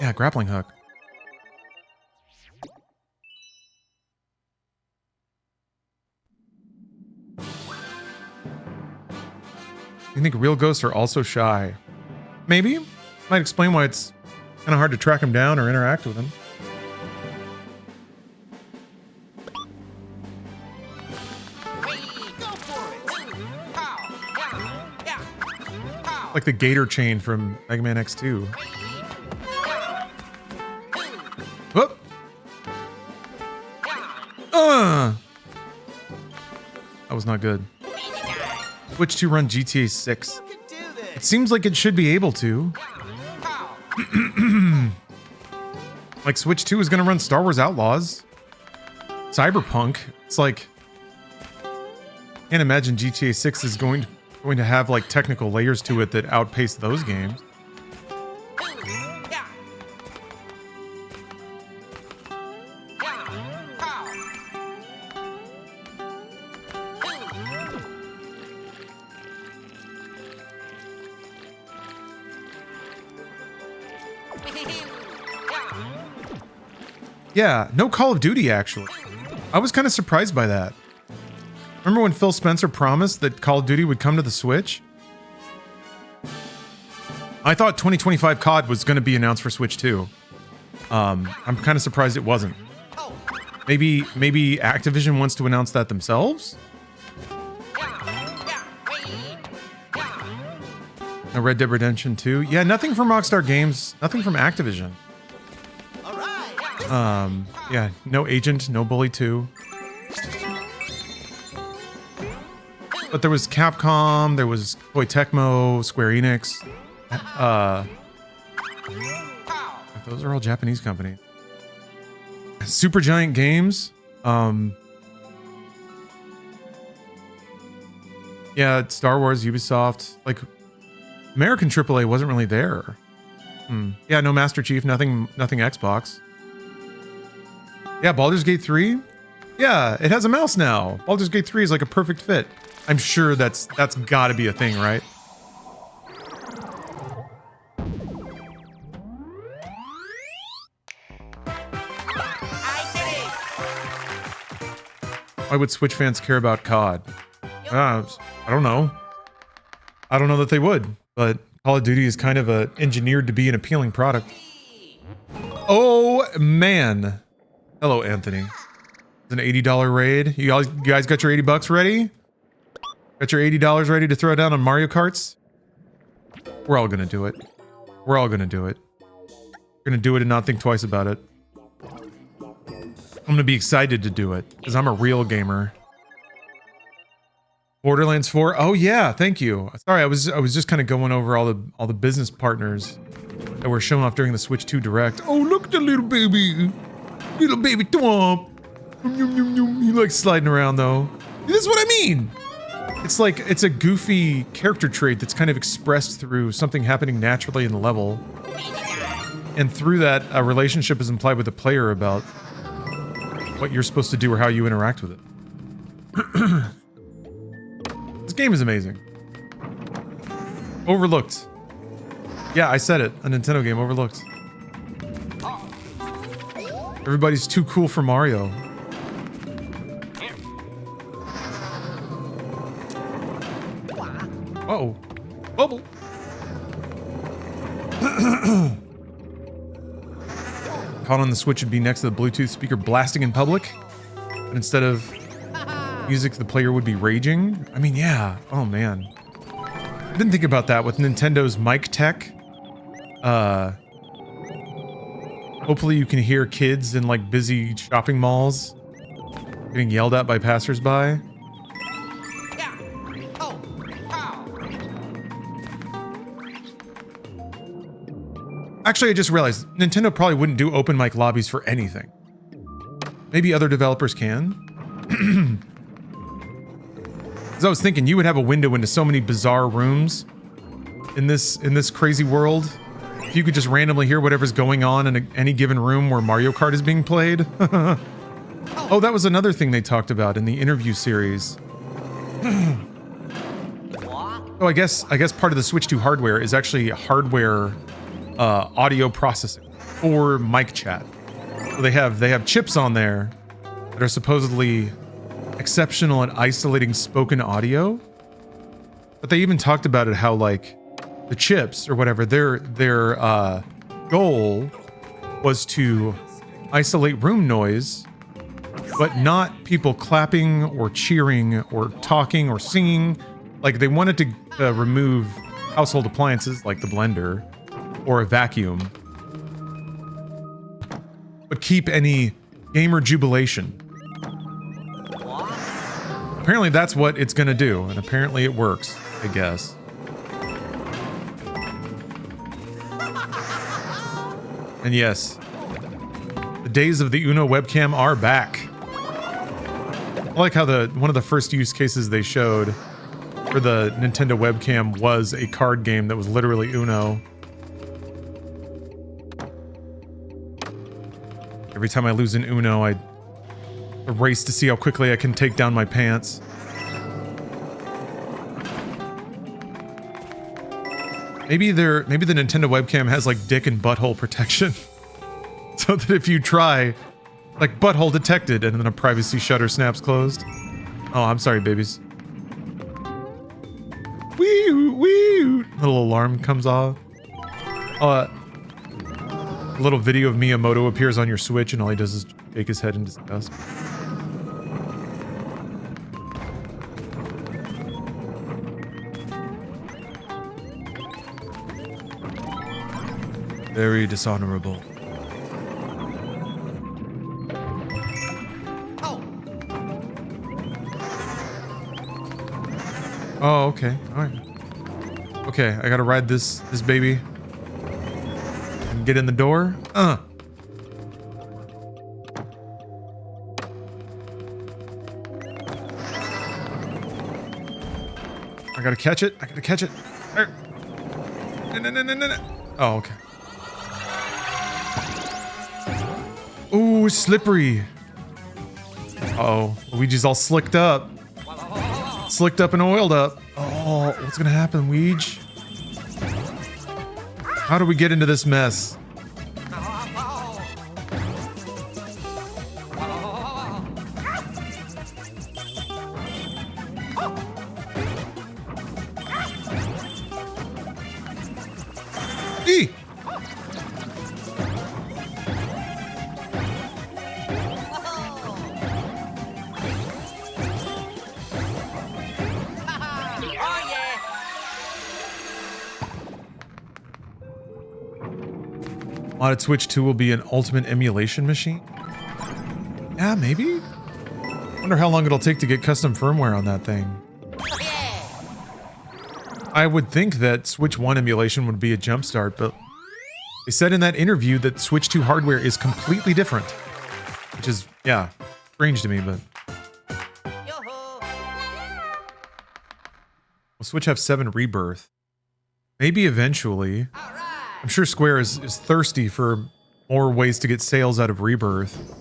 Yeah, grappling hook. You think real ghosts are also shy? Maybe. Might explain why it's kind of hard to track them down or interact with them. Go for it. Pow. Yeah. Yeah. Pow. Like the gator chain from Mega Man X2. Whoop! That was not good. Switch to run GTA 6. You can do It this. seems like it should be able to. Pow. Like Switch 2 is gonna run Star Wars Outlaws. Cyberpunk. It's like can't imagine GTA 6 is going to have like technical layers to it that outpace those games. Yeah. Yeah. Pow. Yeah, no Call of Duty actually. I was kind of surprised by that. Remember when Phil Spencer promised that Call of Duty would come to the Switch? I thought 2025 COD was going to be announced for Switch 2. I'm kind of surprised it wasn't. Maybe Activision wants to announce that themselves? No Red Dead Redemption 2? Yeah, nothing from Rockstar Games, nothing from Activision. All right. Yeah, no Agent, no Bully 2. But there was Capcom, there was Koei Tecmo, Square Enix. Those are all Japanese companies. Supergiant Games. Yeah, Star Wars, Ubisoft. Like, American AAA wasn't really there. Yeah, no Master Chief, nothing Xbox. Yeah, Baldur's Gate 3. Yeah, it has a mouse now. Baldur's Gate 3 is like a perfect fit. I'm sure that's got to be a thing, right? Why would Switch fans care about COD? I don't know. I don't know that they would, but Call of Duty is kind of engineered to be an appealing product. Oh, man. Hello, Anthony. It's an $80 raid. You guys got your 80 bucks ready? Got your $80 ready to throw down on Mario Karts? We're all gonna do it. We're all gonna do it. We're gonna do it and not think twice about it. I'm gonna be excited to do it, because I'm a real gamer. Borderlands 4. Oh yeah, thank you. Sorry, I was just kind of going over all the business partners that were shown off during the Switch 2 Direct. Oh, look at the little baby Thwomp. He likes sliding around though. This is what I mean. It's like it's a goofy character trait that's kind of expressed through something happening naturally in the level, and through that, a relationship is implied with the player about what you're supposed to do or how you interact with it. This game is amazing. Overlooked. Yeah, I said it. A Nintendo game overlooked. Everybody's too cool for Mario. Uh-oh. Bubble. Caught on the Switch would be next to the Bluetooth speaker blasting in public. But instead of music, the player would be raging. I mean, yeah. Oh, man. I didn't think about that with Nintendo's mic tech. Hopefully you can hear kids in, like, busy shopping malls getting yelled at by passersby. Actually, I just realized Nintendo probably wouldn't do open mic lobbies for anything. Maybe other developers can. Because I was thinking you would have a window into so many bizarre rooms in this crazy world. If you could just randomly hear whatever's going on in any given room where Mario Kart is being played. Oh, that was another thing they talked about in the interview series. Oh, I guess part of the Switch 2 hardware is actually hardware audio processing for mic chat. So they have chips on there that are supposedly exceptional at isolating spoken audio. But they even talked about it how, like, the chips or whatever, their goal was to isolate room noise, but not people clapping or cheering or talking or singing. Like, they wanted to remove household appliances like the blender or a vacuum, but keep any gamer jubilation. Apparently that's what it's gonna do, and apparently it works, I guess. And yes, the days of the Uno webcam are back. I like how one of the first use cases they showed for the Nintendo webcam was a card game that was literally Uno. Every time I lose an Uno, I race to see how quickly I can take down my pants. Maybe the Nintendo webcam has like dick and butthole protection. So that if you try, like, butthole detected, and then a privacy shutter snaps closed. Oh, I'm sorry, babies. Wee wee. Little alarm comes off. A little video of Miyamoto appears on your Switch, and all he does is shake his head in disgust. Very dishonorable. Oh, okay. All right. Okay, I gotta ride this baby and get in the door. I gotta catch it. I gotta catch it. No. Oh, okay. Ooh, slippery. Uh-oh, Luigi's all slicked up. Slicked up and oiled up. Oh, what's gonna happen, Weege? How do we get into this mess? Eee! Modded Switch 2 will be an ultimate emulation machine? Yeah, maybe? Wonder how long it'll take to get custom firmware on that thing. I would think that Switch 1 emulation would be a jumpstart, but they said in that interview that Switch 2 hardware is completely different, which is, yeah, strange to me, but Yoo-hoo! will Switch have 7 Rebirth? Maybe eventually. All right. I'm sure Square is thirsty for more ways to get sales out of Rebirth.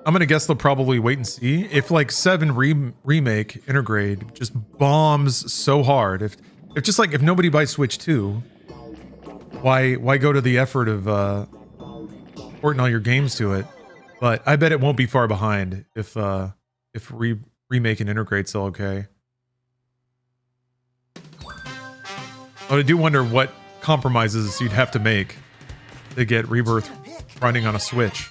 I'm gonna guess they'll probably wait and see. If like 7 Remake Intergrade just bombs so hard, if nobody buys Switch 2, why go to the effort of porting all your games to it? But I bet it won't be far behind if Remake and Intergrade sell okay. But I do wonder what compromises you'd have to make to get Rebirth running on a Switch.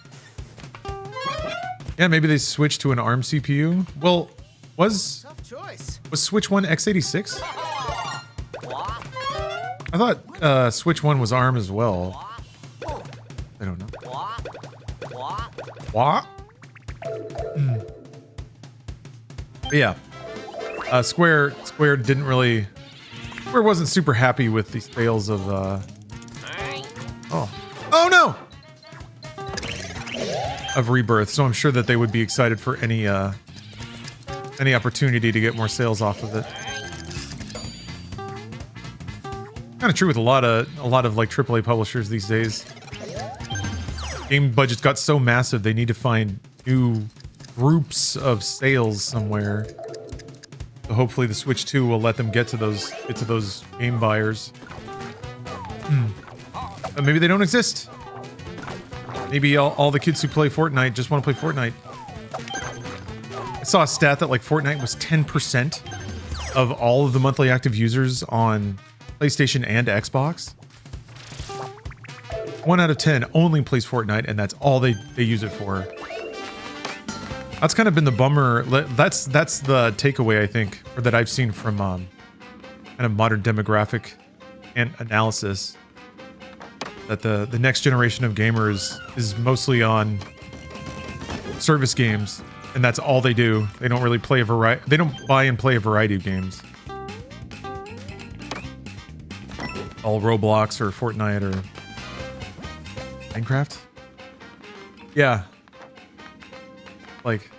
Yeah, maybe they switched to an ARM CPU. Well, was Tough choice. Switch 1 x86? What? I thought Switch 1 was ARM as well. I don't know. What? What? But yeah. Square didn't really... Square wasn't super happy with the sales of... Oh no! Of Rebirth, so I'm sure that they would be excited for any opportunity to get more sales off of it. Kind of true with a lot of like AAA publishers these days. Game budgets got so massive they need to find new groups of sales somewhere. So hopefully the Switch 2 will let them get to those game buyers. But maybe they don't exist. Maybe all the kids who play Fortnite just want to play Fortnite. I saw a stat that like Fortnite was 10% of all of the monthly active users on PlayStation and Xbox. 1 out of 10 only plays Fortnite, and that's all they use it for. That's kind of been the bummer. That's the takeaway, I think, or that I've seen from kind of modern demographic and analysis. That the next generation of gamers is mostly on service games, and that's all they do. They don't really play they don't buy and play a variety of games. All Roblox or Fortnite or Minecraft. Yeah. Like,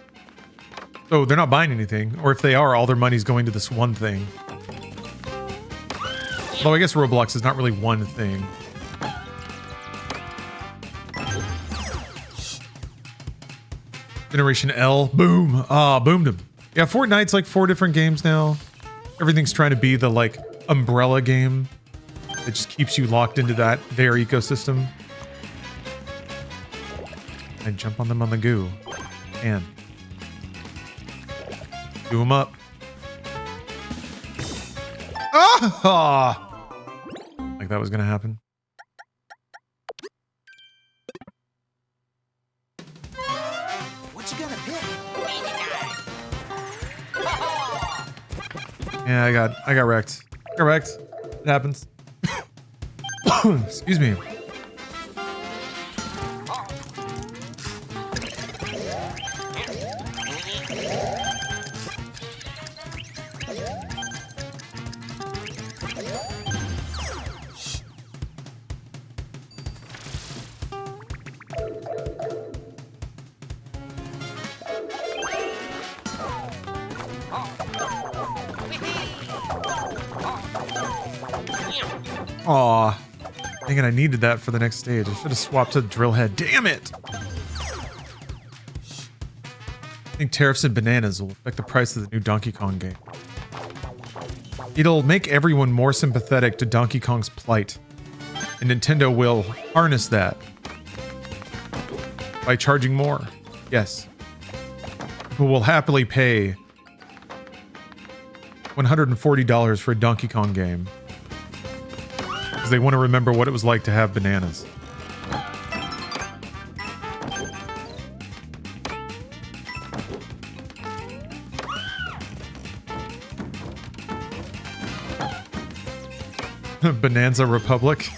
so they're not buying anything, or if they are, all their money's going to this one thing. Although I guess Roblox is not really one thing. Generation L, boom. Boomed him. Yeah, Fortnite's like 4 different games now. Everything's trying to be the like umbrella game that just keeps you locked into their ecosystem. And jump on them on the goo. And do them up. Ah! Like that was gonna happen. What you gonna pick? Yeah, I got wrecked. Got wrecked. It happens. Excuse me. Aw. Dang it, I needed that for the next stage. I should have swapped to drill head. Damn it! I think tariffs and bananas will affect the price of the new Donkey Kong game. It'll make everyone more sympathetic to Donkey Kong's plight. And Nintendo will harness that by charging more. Yes. People will happily pay $140 for a Donkey Kong game. Because they want to remember what it was like to have bananas. Bonanza Republic.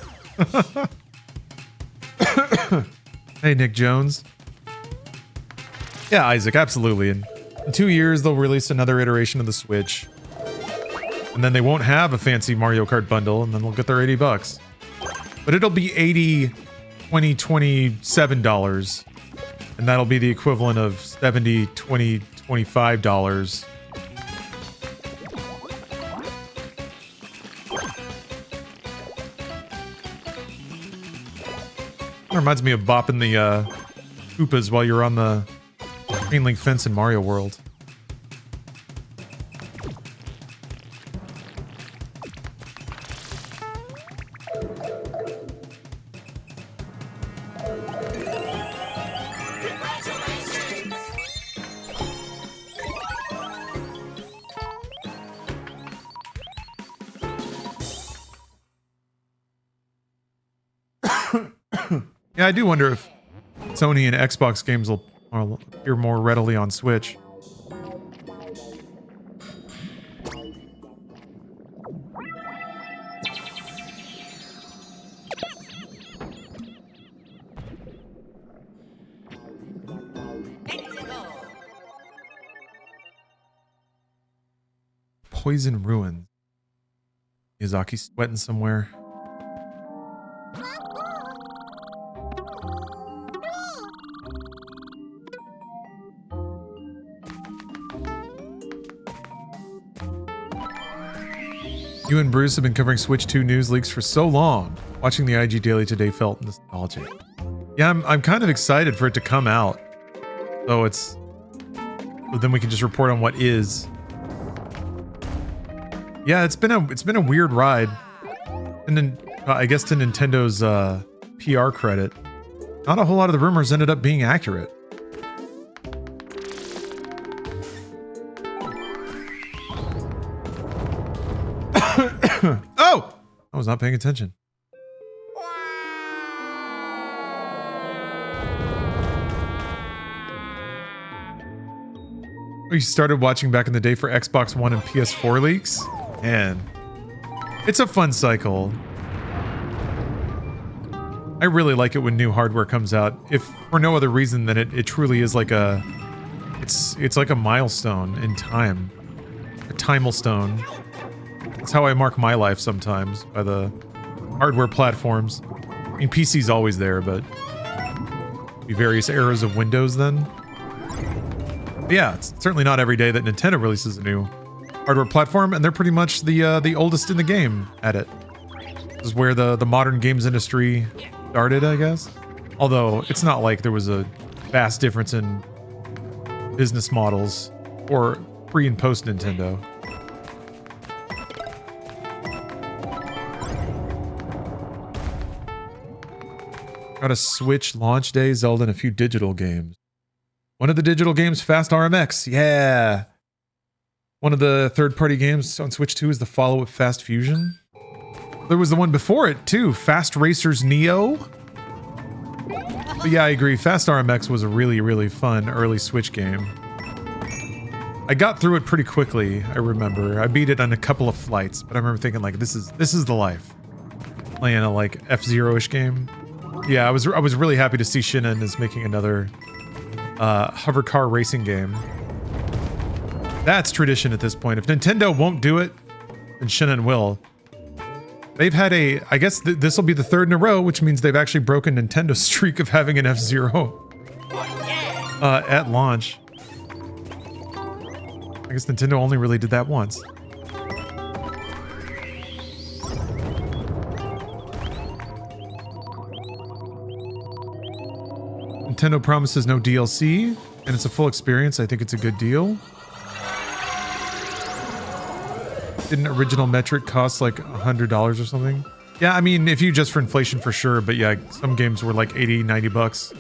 Hey, Nick Jones. Yeah, Isaac, absolutely. In 2 years, they'll release another iteration of the Switch. And then they won't have a fancy Mario Kart bundle, and then they'll get their $80. But it'll be $80, $20, $27. And that'll be the equivalent of $70, $20, $25. Reminds me of bopping the Koopas while you're on the chain link fence in Mario World. Yeah, I do wonder if Sony and Xbox games will appear more readily on Switch. Poison Ruins. Miyazaki sweating somewhere. You and Bruce have been covering Switch 2 news leaks for so long. Watching the IG Daily today felt nostalgic. Yeah, I'm kind of excited for it to come out. So then we can just report on what is. Yeah, it's been a weird ride. And then I guess to Nintendo's PR credit, not a whole lot of the rumors ended up being accurate. Oh! I was not paying attention. We started watching back in the day for Xbox One and PS4 leaks. Man, it's a fun cycle. I really like it when new hardware comes out, if for no other reason than it truly is like it's like a milestone in time. A timestone. That's how I mark my life sometimes, by the hardware platforms. I mean, PC's always there, but be various eras of Windows then. But yeah, it's certainly not every day that Nintendo releases a new hardware platform, and they're pretty much the oldest in the game at it. This is where the modern games industry started, I guess. Although it's not like there was a vast difference in business models or pre and post Nintendo. Got a Switch launch day, Zelda, and a few digital games. One of the digital games, Fast RMX. Yeah. One of the third-party games on Switch 2 is the follow-up Fast Fusion. There was the one before it, too. Fast Racers Neo. But yeah, I agree. Fast RMX was a really, really fun early Switch game. I got through it pretty quickly, I remember. I beat it on a couple of flights, but I remember thinking, like, this is the life. Playing a, like, F-Zero-ish game. Yeah, I was really happy to see Shinnen is making another hover car racing game. That's tradition at this point. If Nintendo won't do it, then Shinnen will. They've had I guess this will be the third in a row, which means they've actually broken Nintendo's streak of having an F-Zero at launch. I guess Nintendo only really did that once. Nintendo promises no DLC, and it's a full experience. I think it's a good deal. Didn't original metric cost like $100 or something? Yeah, I mean, if you adjust for inflation for sure, but yeah, some games were like 80, 90 bucks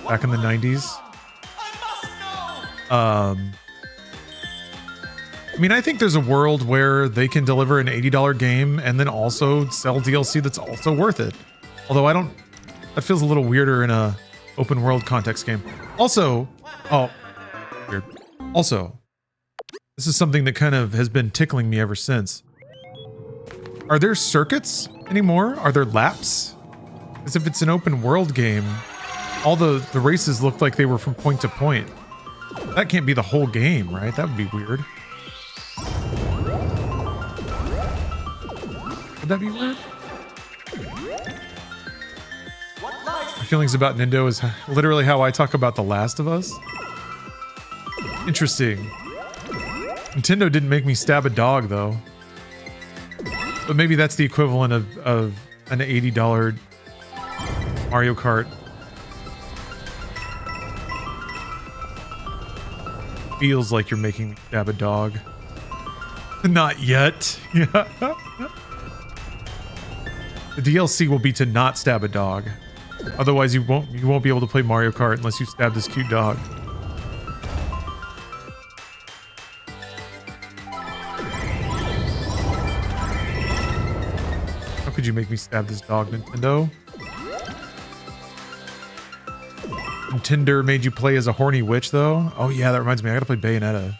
back in the 90s. I mean, I think there's a world where they can deliver an $80 game and then also sell DLC that's also worth it. Although that feels a little weirder in a open world context game. Also, weird. Also, this is something that kind of has been tickling me ever since. Are there circuits anymore? Are there laps? Because if it's an open world game, all the races looked like they were from point to point. That can't be the whole game, right? That would be weird. that be weird? My feelings about Nintendo is literally how I talk about The Last of Us. Interesting. Nintendo didn't make me stab a dog, though. But maybe that's the equivalent of an $80 Mario Kart. Feels like you're making me stab a dog. Not yet. Yeah. The DLC will be to not stab a dog. Otherwise, you won't be able to play Mario Kart unless you stab this cute dog. How could you make me stab this dog, Nintendo? Nintendo made you play as a horny witch, though? Oh yeah, that reminds me. I gotta play Bayonetta.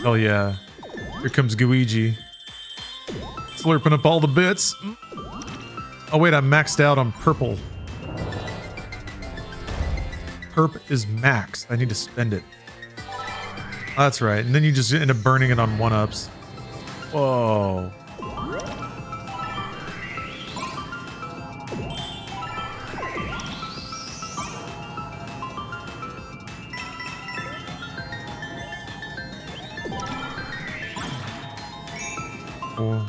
Oh yeah. Here comes Guigi. Slurping up all the bits. Oh wait, I'm maxed out on purple. Perp is maxed. I need to spend it. That's right. And then you just end up burning it on 1-ups. Whoa. Cool.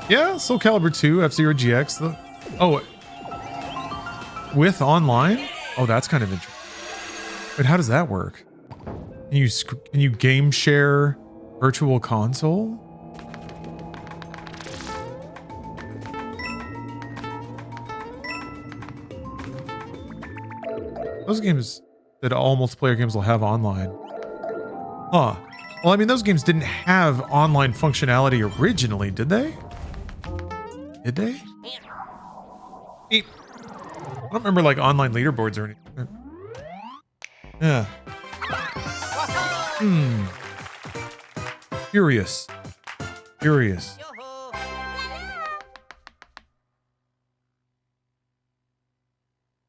Yeah, Soul Calibur 2, F-Zero GX. Oh, with online? Oh, that's kind of interesting. Wait, how does that work? Can you game share Virtual Console? Those games that all multiplayer games will have online. Huh. Well, I mean, those games didn't have online functionality originally, did they? Did they? I don't remember like online leaderboards or anything. Yeah. Curious. Curious.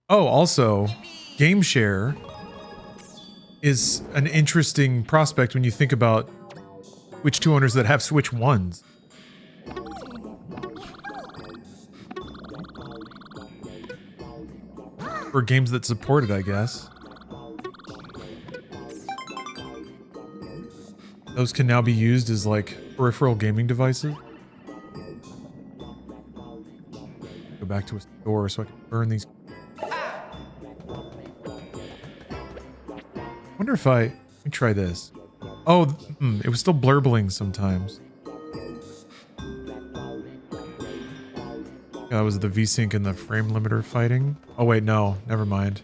Oh, also, game share is an interesting prospect when you think about Switch 2 owners that have Switch 1s. For games that support it, I guess. Those can now be used as like peripheral gaming devices. Go back to a store so I can burn these. Wonder if let me try this. Oh, it was still blurbling sometimes. That was the VSync and the frame limiter fighting. Oh wait, no, never mind.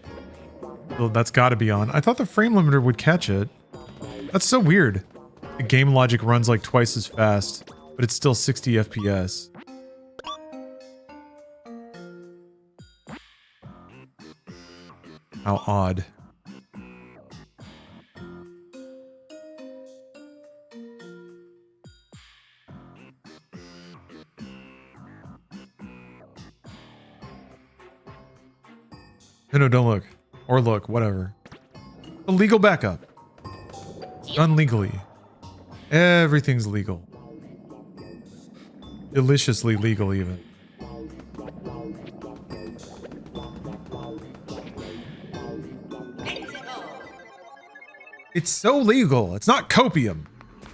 Well, that's got to be on. I thought the frame limiter would catch it. That's so weird. The game logic runs like twice as fast, but it's still 60 FPS. How odd. No, don't look. Or look, whatever. A legal backup. Done legally. Everything's legal. Deliciously legal, even. It's so legal. It's not copium.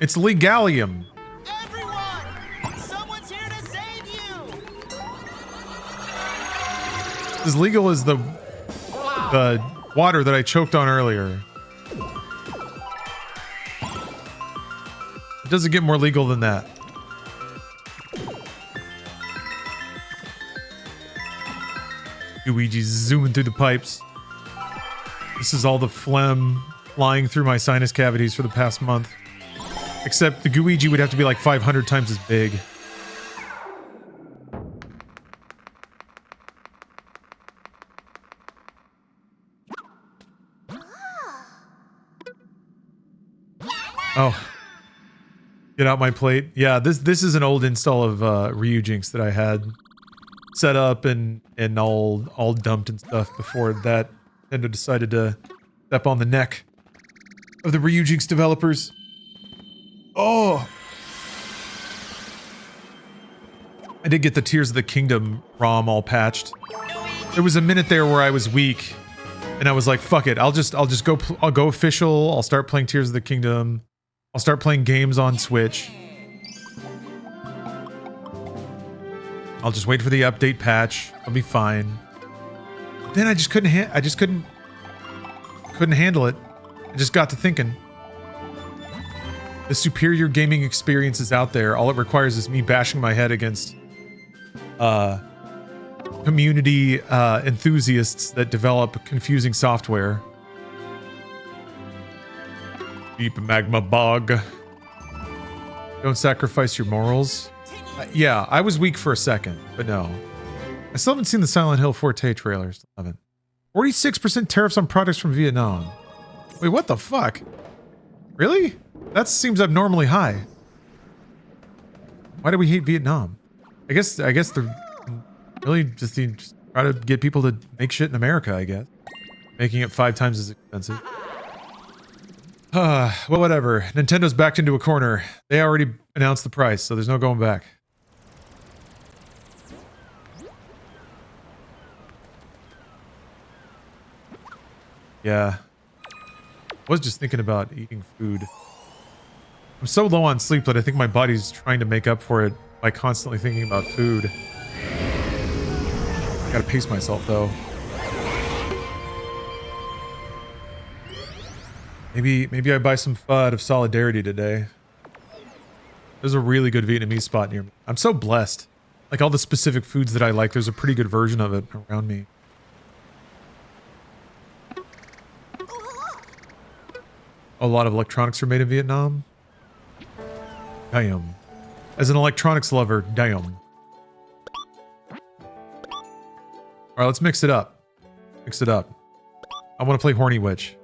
It's legalium. Everyone! Someone's here to save you! As legal as the water that I choked on earlier. It doesn't get more legal than that. Luigi's zooming through the pipes. This is all the phlegm flying through my sinus cavities for the past month. Except the Guigi would have to be like 500 times as big. Oh. Get out my plate. Yeah, this is an old install of Ryujinx that I had set up and all dumped and stuff before that Nintendo decided to step on the neck of the Ryujinx developers. Oh! I did get the Tears of the Kingdom ROM all patched. There was a minute there where I was weak, and I was like, "Fuck it! I'll go official. I'll start playing Tears of the Kingdom. I'll start playing games on Switch. I'll just wait for the update patch. I'll be fine." Then I just couldn't handle it. I just got to thinking. The superior gaming experience is out there. All it requires is me bashing my head against community enthusiasts that develop confusing software. Deep magma bog. Don't sacrifice your morals. Yeah, I was weak for a second, but no. I still haven't seen the Silent Hill Forte trailer. Still haven't. 46% tariffs on products from Vietnam. Wait, what the fuck? Really? That seems abnormally high. Why do we hate Vietnam? I guess they're really just try to get people to make shit in America, I guess. Making it 5 times as expensive. Well, whatever. Nintendo's backed into a corner. They already announced the price, so there's no going back. Yeah. I was just thinking about eating food. I'm so low on sleep that I think my body's trying to make up for it by constantly thinking about food. Gotta pace myself, though. Maybe I buy some pho out of solidarity today. There's a really good Vietnamese spot near me. I'm so blessed. Like, all the specific foods that I like, there's a pretty good version of it around me. A lot of electronics are made in Vietnam. Damn. As an electronics lover, damn. Alright, let's mix it up. Mix it up. I want to play Horny Witch.